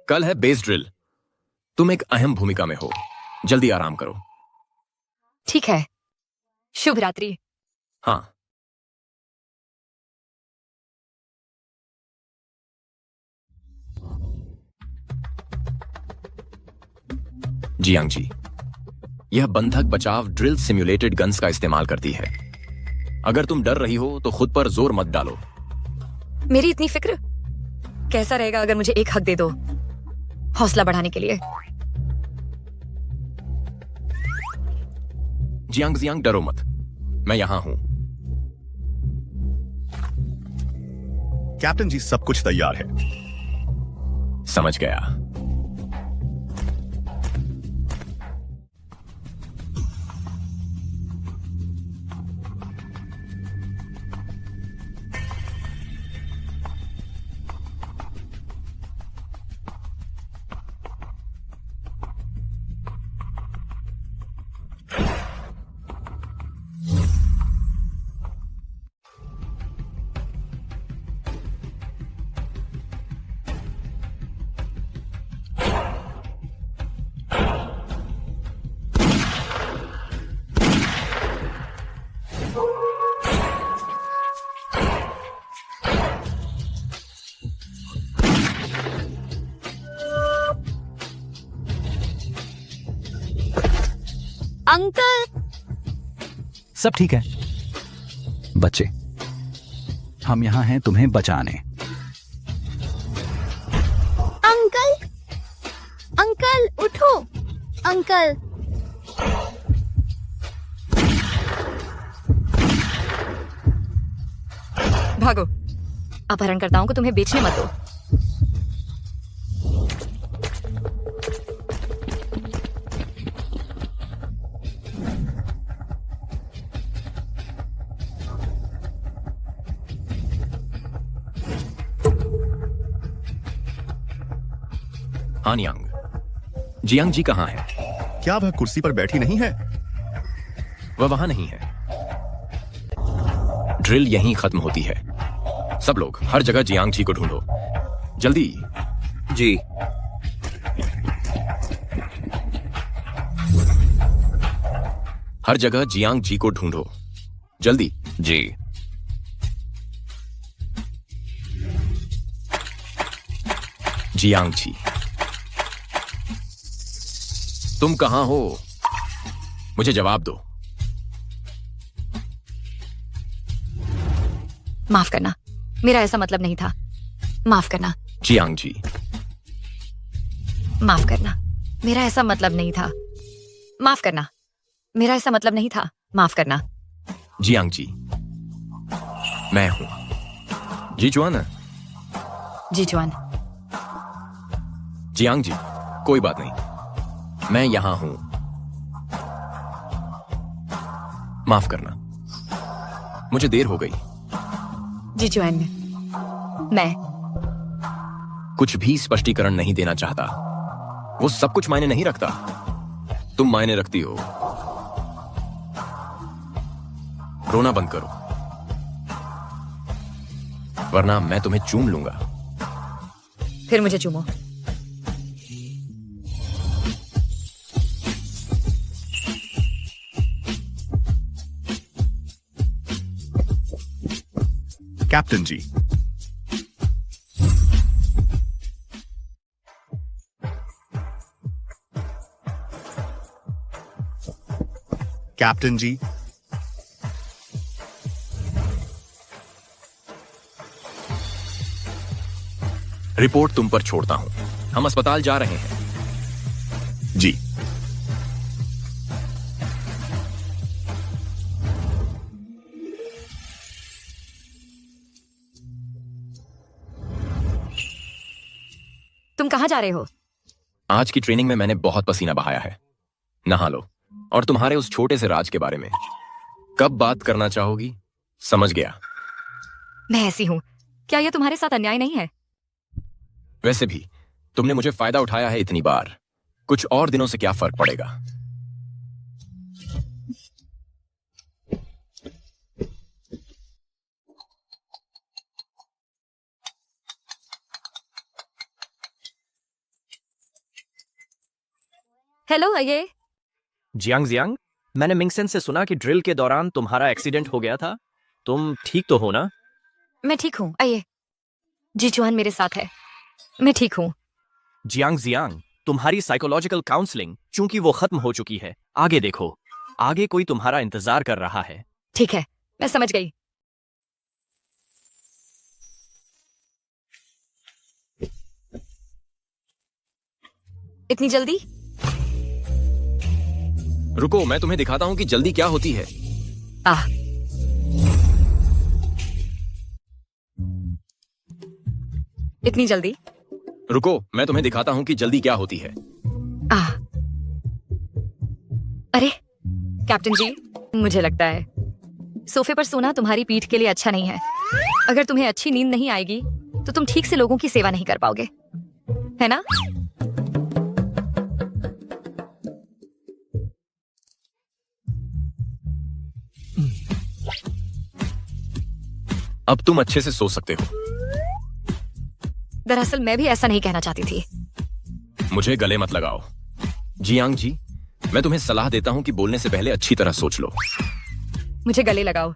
कल है बेस ड्रिल, तुम एक अहम भूमिका में हो, जल्दी आराम करो। ठीक है, शुभ रात्रि। हाँ। जियांग जी, यह बंधक बचाव ड्रिल सिम्युलेटेड गन्स का इस्तेमाल करती है। अगर तुम डर रही हो तो खुद पर जोर मत डालो। मेरी इतनी फिक्र? कैसा रहेगा अगर मुझे एक हक दे दो, हौसला बढ़ाने के लिए। जियांग जियांग, डरो मत, मैं यहां हूं। कैप्टन जी, सब कुछ तैयार है। समझ गया। अंकल, सब ठीक है बच्चे, हम यहाँ हैं तुम्हें बचाने। अंकल, अंकल उठो, अंकल। भागो, अपहरणकर्ताओं को तुम्हें बेचने मत दो। हानियांग, जियांग जी कहाँ है? क्या वह कुर्सी पर बैठी नहीं है? वह वहां नहीं है। ड्रिल यहीं खत्म होती है। सब लोग हर जगह जियांग जी को ढूंढो, जल्दी। जी। हर जगह जियांग जी को ढूंढो, जल्दी। जी। जियांग जी, तुम कहां हो? मुझे जवाब दो। माफ करना, मेरा ऐसा मतलब नहीं था। माफ करना। जियांग जी, माफ करना, मेरा ऐसा मतलब नहीं था। माफ करना, मेरा ऐसा मतलब नहीं था। माफ करना। जियांग जी, मैं हूं जीचुआन। जीचुआन। जियांग जी, कोई बात नहीं, मैं यहां हूं। माफ करना, मुझे देर हो गई। जीचुआन, मैं कुछ भी स्पष्टीकरण नहीं देना चाहता। वो सब कुछ मायने नहीं रखता। तुम मायने रखती हो। रोना बंद करो, वरना मैं तुम्हें चूम लूंगा। फिर मुझे चूमो। कैप्टन जी, कैप्टन जी, रिपोर्ट तुम पर छोड़ता हूं। हम अस्पताल जा रहे हैं। जी। तुम कहां जा रहे हो? आज की ट्रेनिंग में मैंने बहुत पसीना बहाया है। नहा लो। और तुम्हारे उस छोटे से राज के बारे में कब बात करना चाहोगी? समझ गया। मैं ऐसी हूं, क्या यह तुम्हारे साथ अन्याय नहीं है? वैसे भी तुमने मुझे फायदा उठाया है इतनी बार, कुछ और दिनों से क्या फर्क पड़ेगा? हेलो, आइए। जियांग जियांग, मैंने मिंगसेन से सुना कि ड्रिल के दौरान तुम्हारा एक्सीडेंट हो गया था। तुम ठीक तो हो ना? मैं ठीक हूँ, आइए। जीचुआन मेरे साथ है, मैं ठीक हूँ। जियांग जियांग, तुम्हारी साइकोलॉजिकल काउंसलिंग चूंकि वो खत्म हो चुकी है, आगे देखो, आगे कोई तुम्हारा इंतजार कर रहा है। ठीक है, मैं समझ गई। इतनी जल्दी? रुको, मैं तुम्हें दिखाता हूं कि जल्दी क्या होती है। आह, इतनी जल्दी? रुको, मैं तुम्हें दिखाता हूं कि जल्दी क्या होती है। आह, अरे कैप्टन जी, मुझे लगता है सोफे पर सोना तुम्हारी पीठ के लिए अच्छा नहीं है। अगर तुम्हें अच्छी नींद नहीं आएगी तो तुम ठीक से लोगों की सेवा नहीं कर पाओगे, है ना? अब तुम अच्छे से सो सकते हो। दरअसल मैं भी ऐसा नहीं कहना चाहती थी। मुझे गले मत लगाओ। जियांग जी, मैं तुम्हें सलाह देता हूं कि बोलने से पहले अच्छी तरह सोच लो। मुझे गले लगाओ।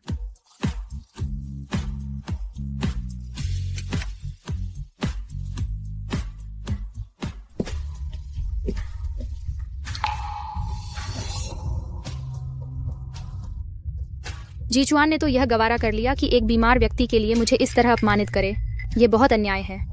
जीचुआन ने तो यह गवारा कर लिया कि एक बीमार व्यक्ति के लिए मुझे इस तरह अपमानित करे। ये बहुत अन्याय है।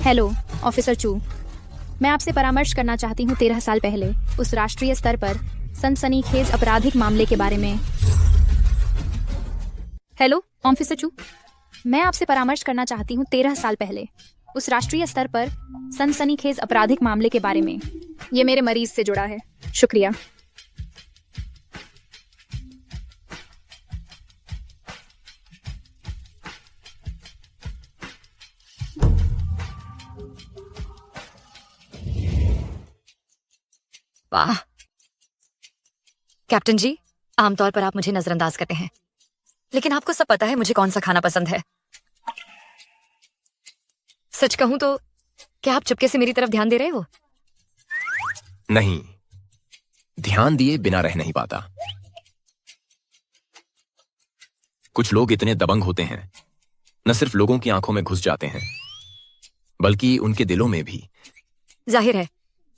हेलो ऑफिसर चू, मैं आपसे परामर्श करना चाहती हूँ 13 साल पहले उस राष्ट्रीय स्तर पर सनसनीखेज आपराधिक मामले के बारे में। हेलो ऑफिसर चू, मैं आपसे परामर्श करना चाहती हूँ 13 साल पहले उस राष्ट्रीय स्तर पर सनसनीखेज आपराधिक मामले के बारे में। ये मेरे मरीज से जुड़ा है। शुक्रिया। वाह कैप्टन जी, आमतौर पर आप मुझे नजरअंदाज करते हैं, लेकिन आपको सब पता है मुझे कौन सा खाना पसंद है। सच कहूं तो क्या आप चुपके से मेरी तरफ ध्यान दे रहे हो? नहीं, ध्यान दिए बिना रह नहीं पाता। कुछ लोग इतने दबंग होते हैं, न सिर्फ लोगों की आंखों में घुस जाते हैं बल्कि उनके दिलों में भी। जाहिर है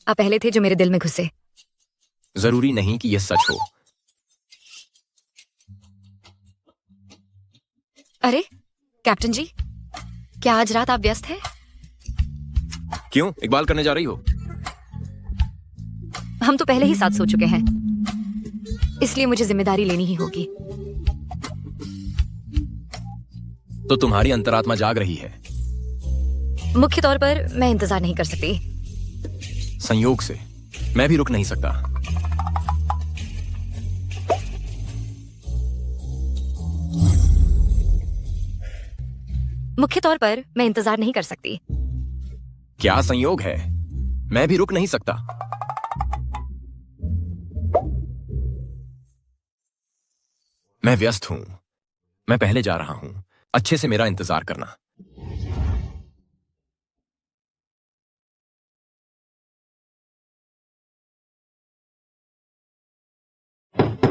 आप पहले थे जो मेरे दिल में घुसे। जरूरी नहीं कि यह सच हो। अरे कैप्टन जी, क्या आज रात आप व्यस्त हैं? क्यों, इकबाल करने जा रही हो? हम तो पहले ही साथ सो चुके हैं, इसलिए मुझे जिम्मेदारी लेनी ही होगी। तो तुम्हारी अंतरात्मा जाग रही है। मुख्य तौर पर मैं इंतजार नहीं कर सकती। संयोग से मैं भी रुक नहीं सकता। मुख्य तौर पर मैं इंतजार नहीं कर सकती। क्या संयोग है, मैं भी रुक नहीं सकता। मैं व्यस्त हूं, मैं पहले जा रहा हूं। अच्छे से मेरा इंतजार करना।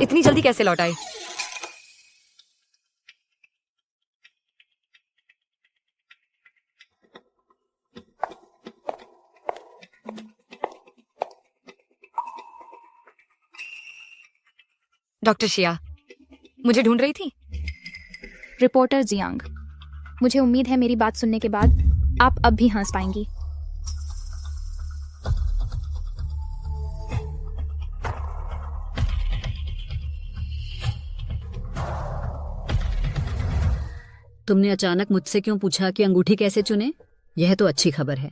इतनी जल्दी कैसे लौट आए? डॉक्टर शिया मुझे ढूंढ रही थी? रिपोर्टर जियांग, मुझे उम्मीद है मेरी बात सुनने के बाद आप अब भी हंस पाएंगी। तुमने अचानक मुझसे क्यों पूछा कि अंगूठी कैसे चुने? यह तो अच्छी खबर है।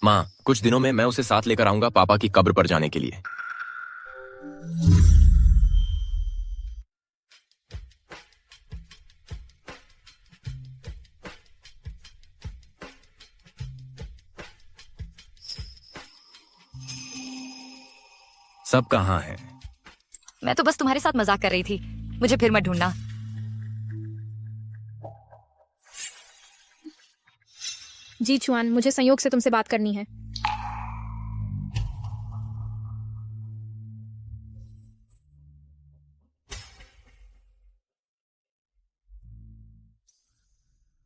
माँ, कुछ दिनों में मैं उसे साथ लेकर आऊंगा पापा की कब्र पर जाने के लिए। सब कहाँ हैं? मैं तो बस तुम्हारे साथ मजाक कर रही थी। मुझे फिर मत ढूंढना। जी चुआन, मुझे संयोग से तुमसे बात करनी है।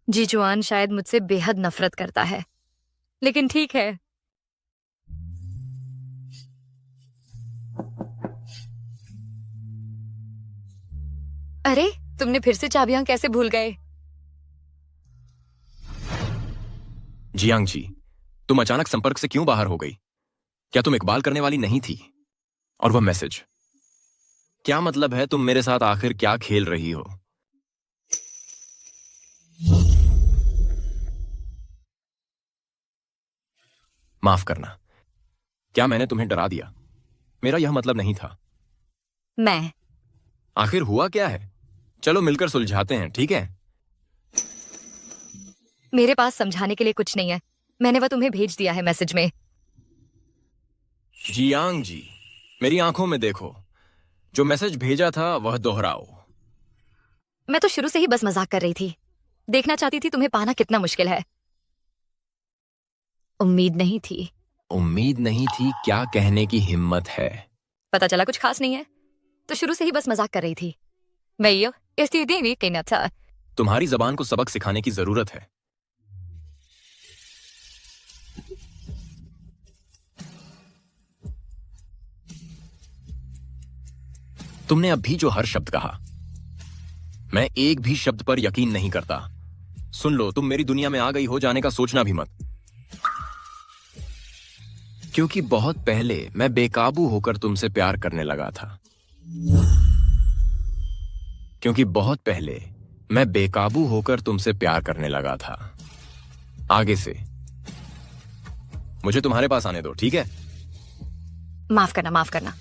जी जुआन शायद मुझसे बेहद नफरत करता है, लेकिन ठीक है। अरे, तुमने फिर से चाबियां कैसे भूल गए? जियांग जी, तुम अचानक संपर्क से क्यों बाहर हो गई? क्या तुम इकबाल करने वाली नहीं थी? और वह मैसेज, क्या मतलब है? तुम मेरे साथ आखिर क्या खेल रही हो? माफ करना, क्या मैंने तुम्हें डरा दिया? मेरा यह मतलब नहीं था। मैं आखिर हुआ क्या है? चलो मिलकर सुलझाते हैं, ठीक है? मेरे पास समझाने के लिए कुछ नहीं है। मैंने वह तुम्हें भेज दिया है मैसेज में। जियांग जी, मेरी आंखों में देखो। जो मैसेज भेजा था वह दोहराओ। मैं तो शुरू से ही बस मजाक कर रही थी। देखना चाहती थी तुम्हें पाना कितना मुश्किल है। उम्मीद नहीं थी। उम्मीद नहीं थी? क्या कहने की हिम्मत है? पता चला कुछ खास नहीं है, तो शुरू से ही बस मजाक कर रही थी। मैं स्थिति कहना था। तुम्हारी जबान को सबक सिखाने की जरूरत है। तुमने अभी जो हर शब्द कहा, मैं एक भी शब्द पर यकीन नहीं करता। सुन लो, तुम मेरी दुनिया में आ गई हो, जाने का सोचना भी मत। क्योंकि बहुत पहले मैं बेकाबू होकर तुमसे प्यार करने लगा था। क्योंकि बहुत पहले मैं बेकाबू होकर तुमसे प्यार करने लगा था। आगे से मुझे तुम्हारे पास आने दो, ठीक है? माफ करना, माफ करना।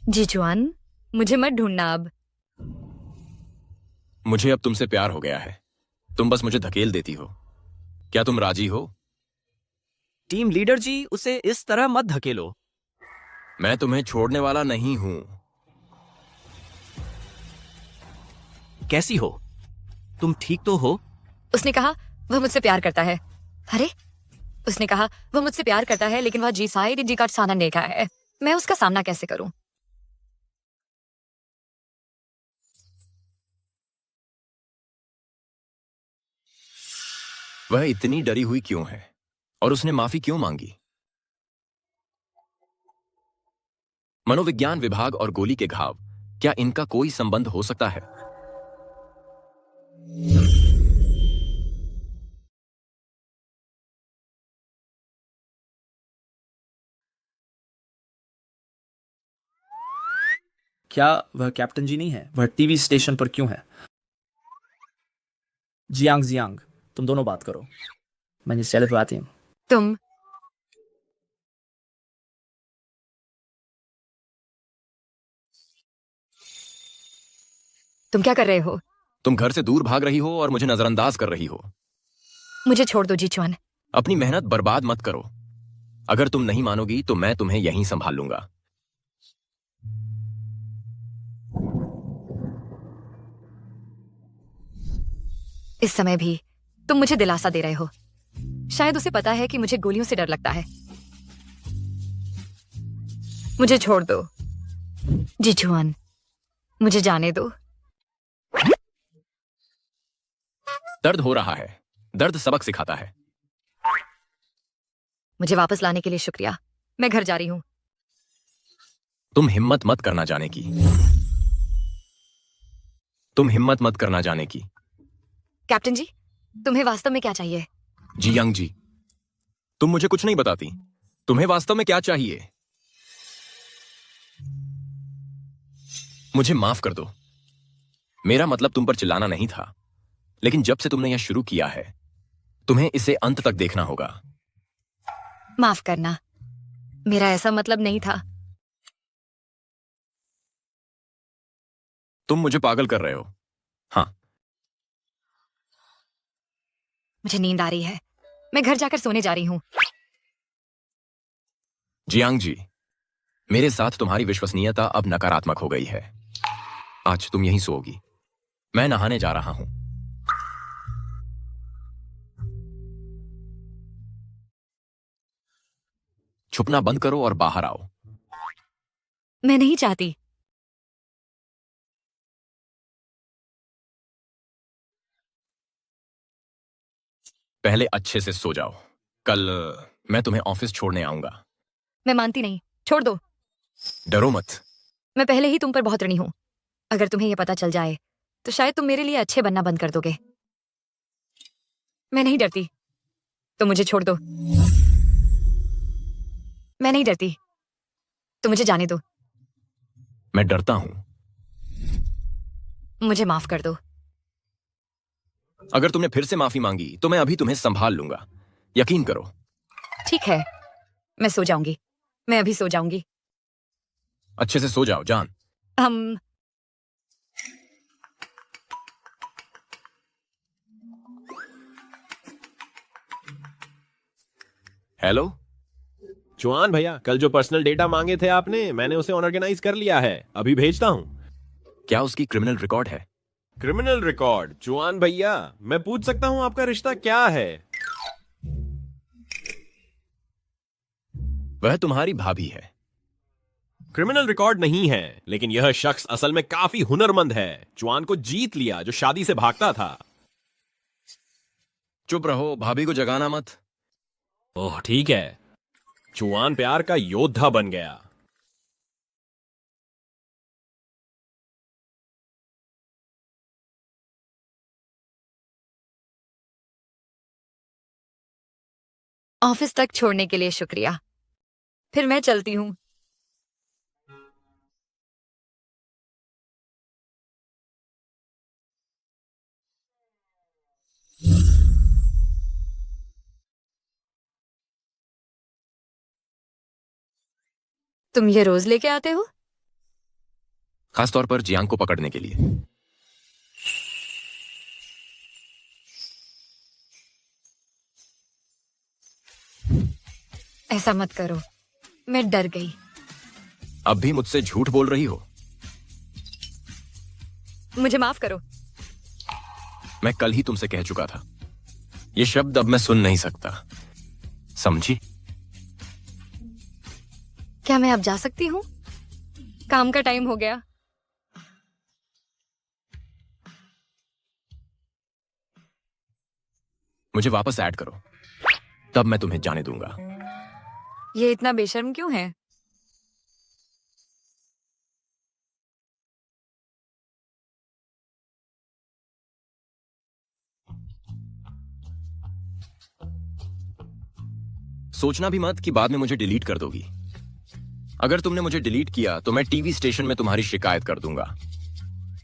जी जुआन, मुझे मत ढूंढना अब। मुझे अब तुमसे प्यार हो गया है। तुम बस मुझे धकेल देती हो। क्या तुम राजी हो? टीम लीडर जी, उसे इस तरह मत धकेलो। मैं तुम्हें छोड़ने वाला नहीं हूं। कैसी हो तुम? ठीक तो हो? उसने कहा वह मुझसे प्यार करता है। अरे, उसने कहा वह मुझसे प्यार करता है, लेकिन वह जी साइड जी का साना नेका है। मैं उसका सामना कैसे करूं? वह इतनी डरी हुई क्यों है? और उसने माफी क्यों मांगी? मनोविज्ञान विभाग और गोली के घाव, क्या इनका कोई संबंध हो सकता है? क्या वह कैप्टन जी नहीं है? वह टीवी स्टेशन पर क्यों है? जियांग जियांग, तुम दोनों बात करो। मैंने सेल्फ आती हूँ। तुम क्या कर रहे हो? तुम घर से दूर भाग रही हो और मुझे नजरअंदाज कर रही हो। मुझे छोड़ दो जी चुआन। अपनी मेहनत बर्बाद मत करो। अगर तुम नहीं मानोगी तो मैं तुम्हें यहीं संभाल लूंगा। इस समय भी तुम मुझे दिलासा दे रहे हो। शायद उसे पता है कि मुझे गोलियों से डर लगता है। मुझे छोड़ दो जी जुआन, मुझे जाने दो। दर्द हो रहा है। दर्द सबक सिखाता है। मुझे वापस लाने के लिए शुक्रिया। मैं घर जा रही हूं। तुम हिम्मत मत करना जाने की। तुम हिम्मत मत करना जाने की। कैप्टन जी, तुम्हें वास्तव में क्या चाहिए? जियांग जी, तुम मुझे कुछ नहीं बताती। तुम्हें वास्तव में क्या चाहिए? मुझे माफ कर दो। मेरा मतलब तुम पर चिल्लाना नहीं था, लेकिन जब से तुमने यह शुरू किया है, तुम्हें इसे अंत तक देखना होगा। माफ करना, मेरा ऐसा मतलब नहीं था। तुम मुझे पागल कर रहे हो। हाँ, मुझे नींद आ रही है। मैं घर जाकर सोने जा रही हूं। जियांग जी, मेरे साथ तुम्हारी विश्वसनीयता अब नकारात्मक हो गई है। आज तुम यहीं सोओगी। मैं नहाने जा रहा हूं। छुपना बंद करो और बाहर आओ। मैं नहीं चाहती। पहले अच्छे से सो जाओ। कल मैं तुम्हें ऑफिस छोड़ने आऊंगा। मैं मानती नहीं, छोड़ दो। डरो मत। मैं पहले ही तुम पर बहुत ऋणी हूं। अगर तुम्हें यह पता चल जाए तो शायद तुम मेरे लिए अच्छे बनना बंद कर दोगे। मैं नहीं डरती, तो मुझे छोड़ दो। मैं नहीं डरती, तो मुझे जाने दो। मैं डरता हूं। मुझे माफ कर दो। अगर तुमने फिर से माफी मांगी तो मैं अभी तुम्हें संभाल लूंगा। यकीन करो। ठीक है, मैं सो जाऊंगी। मैं अभी सो जाऊंगी। अच्छे से सो जाओ जान। हम हेलो चुआन भैया, कल जो पर्सनल डेटा मांगे थे आपने, मैंने उसे ऑर्गेनाइज कर लिया है। अभी भेजता हूं। क्या उसकी क्रिमिनल रिकॉर्ड है? Criminal record? चुआन भैया, मैं पूछ सकता हूं आपका रिश्ता क्या है? वह तुम्हारी भाभी है। क्रिमिनल रिकॉर्ड नहीं है, लेकिन यह शख्स असल में काफी हुनरमंद है। चुआन को जीत लिया जो शादी से भागता था। चुप रहो, भाभी को जगाना मत। ओह ठीक है। चुआन प्यार का योद्धा बन गया। ऑफिस तक छोड़ने के लिए शुक्रिया। फिर मैं चलती हूँ। तुम ये रोज लेके आते हो? खासतौर पर जियांग को पकड़ने के लिए। ऐसा मत करो, मैं डर गई। अब भी मुझसे झूठ बोल रही हो? मुझे माफ करो। मैं कल ही तुमसे कह चुका था, ये शब्द अब मैं सुन नहीं सकता। समझी? क्या मैं अब जा सकती हूँ? काम का टाइम हो गया। मुझे वापस ऐड करो, तब मैं तुम्हें जाने दूंगा। ये इतना बेशर्म क्यों है? सोचना भी मत कि बाद में मुझे डिलीट कर दोगी। अगर तुमने मुझे डिलीट किया तो मैं टीवी स्टेशन में तुम्हारी शिकायत कर दूंगा।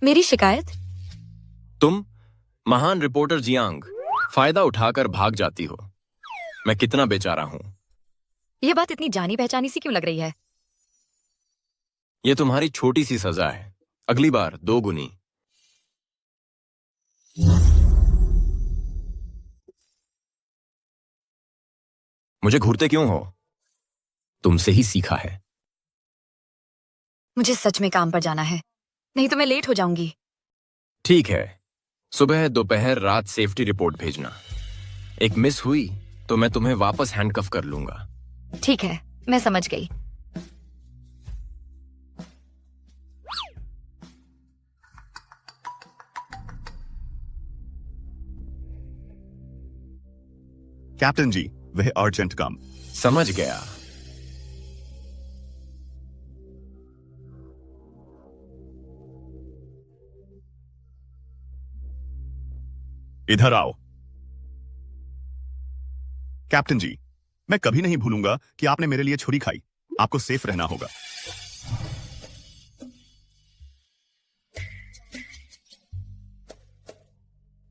मेरी शिकायत? तुम महान रिपोर्टर जियांग फायदा उठाकर भाग जाती हो। मैं कितना बेचारा हूं। यह बात इतनी जानी पहचानी सी क्यों लग रही है? यह तुम्हारी छोटी सी सजा है, अगली बार 2 गुनी। मुझे घूरते क्यों हो? तुमसे ही सीखा है। मुझे सच में काम पर जाना है, नहीं तो मैं लेट हो जाऊंगी। ठीक है, सुबह दोपहर रात सेफ्टी रिपोर्ट भेजना। एक मिस हुई तो मैं तुम्हें वापस हैंडकफ कर लूंगा। ठीक है, मैं समझ गई। कैप्टन जी, वह अर्जेंट काम। समझ गया। इधर आओ। कैप्टन जी, मैं कभी नहीं भूलूंगा कि आपने मेरे लिए छुरी खाई। आपको सेफ रहना होगा।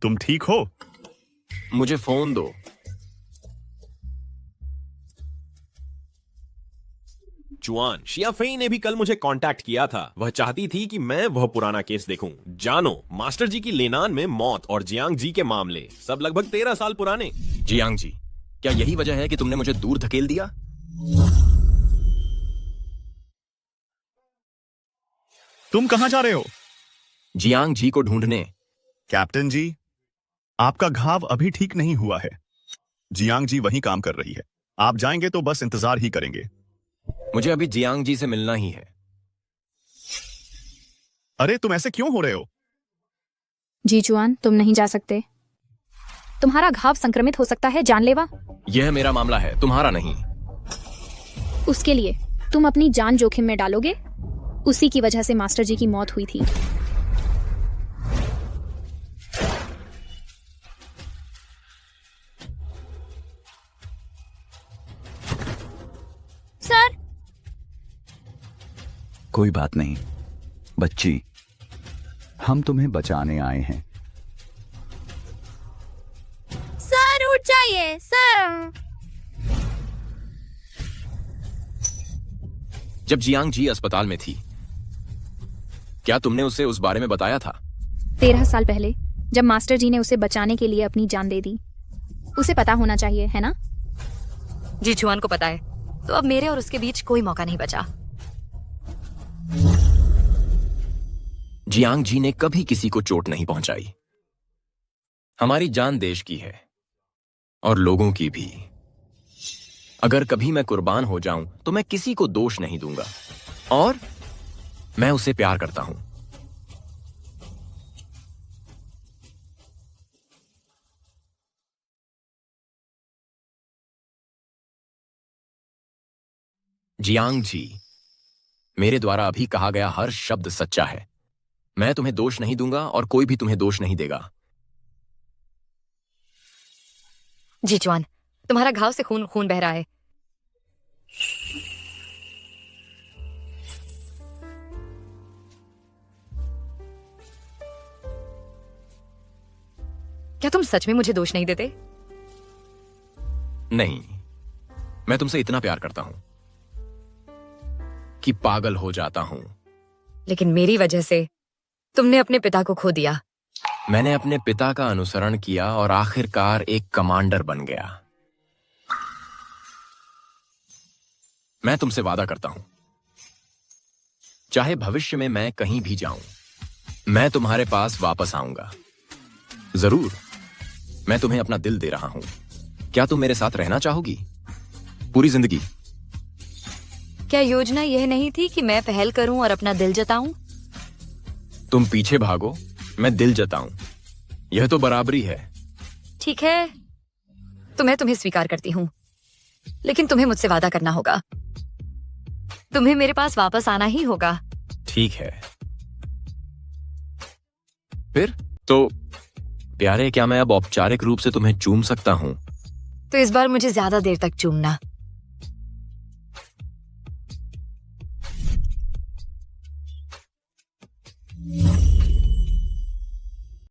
तुम ठीक हो? मुझे फोन दो। जुआन, शिया फेई ने भी कल मुझे कांटेक्ट किया था। वह चाहती थी कि मैं वह पुराना केस देखूं। जानो, मास्टर जी की लेनान में मौत और जियांग जी के मामले, सब लगभग 13 साल पुराने। जियांग जी, क्या यही वजह है कि तुमने मुझे दूर धकेल दिया? तुम कहां जा रहे हो? जियांग जी को ढूंढने। कैप्टन जी, आपका घाव अभी ठीक नहीं हुआ है। जियांग जी वहीं काम कर रही है। आप जाएंगे तो बस इंतजार ही करेंगे। मुझे अभी जियांग जी से मिलना ही है। अरे तुम ऐसे क्यों हो रहे हो? जी चुआन, तुम नहीं जा सकते। तुम्हारा घाव संक्रमित हो सकता है, जानलेवा। यह मेरा मामला है, तुम्हारा नहीं। उसके लिए तुम अपनी जान जोखिम में डालोगे? उसी की वजह से मास्टर जी की मौत हुई थी। सर, कोई बात नहीं बच्ची, हम तुम्हें बचाने आए हैं। सर उठ जाइए सर। जब जियांग जी अस्पताल में थी, क्या तुमने उसे उस बारे में बताया था? 13 साल पहले जब मास्टर जी ने उसे बचाने के लिए अपनी जान दे दी। उसे पता होना चाहिए, है ना? जी जुआन को पता है, तो अब मेरे और उसके बीच कोई मौका नहीं बचा। जियांग जी ने कभी किसी को चोट नहीं पहुंचाई। हमारी जान देश की है और लोगों की भी। अगर कभी मैं कुर्बान हो जाऊं तो मैं किसी को दोष नहीं दूंगा, और मैं उसे प्यार करता हूं। जियांग जी, मेरे द्वारा अभी कहा गया हर शब्द सच्चा है। मैं तुम्हें दोष नहीं दूंगा और कोई भी तुम्हें दोष नहीं देगा। जी जुआन, तुम्हारा घाव से खून खून बह रहा है। क्या तुम सच में मुझे दोष नहीं देते? नहीं, मैं तुमसे इतना प्यार करता हूं कि पागल हो जाता हूं। लेकिन मेरी वजह से तुमने अपने पिता को खो दिया। मैंने अपने पिता का अनुसरण किया और आखिरकार एक कमांडर बन गया। मैं तुमसे वादा करता हूं, चाहे भविष्य में मैं कहीं भी जाऊं, मैं तुम्हारे पास वापस आऊंगा। जरूर, मैं तुम्हें अपना दिल दे रहा हूं। क्या तुम मेरे साथ रहना चाहोगी पूरी जिंदगी? क्या योजना यह नहीं थी कि मैं पहल करूं और अपना दिल जताऊं? तुम पीछे भागो, मैं दिल जताऊं। यह तो बराबरी है। ठीक है, तो मैं तुम्हें स्वीकार करती हूं, लेकिन तुम्हें मुझसे वादा करना होगा। तुम्हें मेरे पास वापस आना ही होगा। ठीक है। फिर तो प्यारे, क्या मैं अब औपचारिक रूप से तुम्हें चूम सकता हूं? तो इस बार मुझे ज्यादा देर तक चूमना।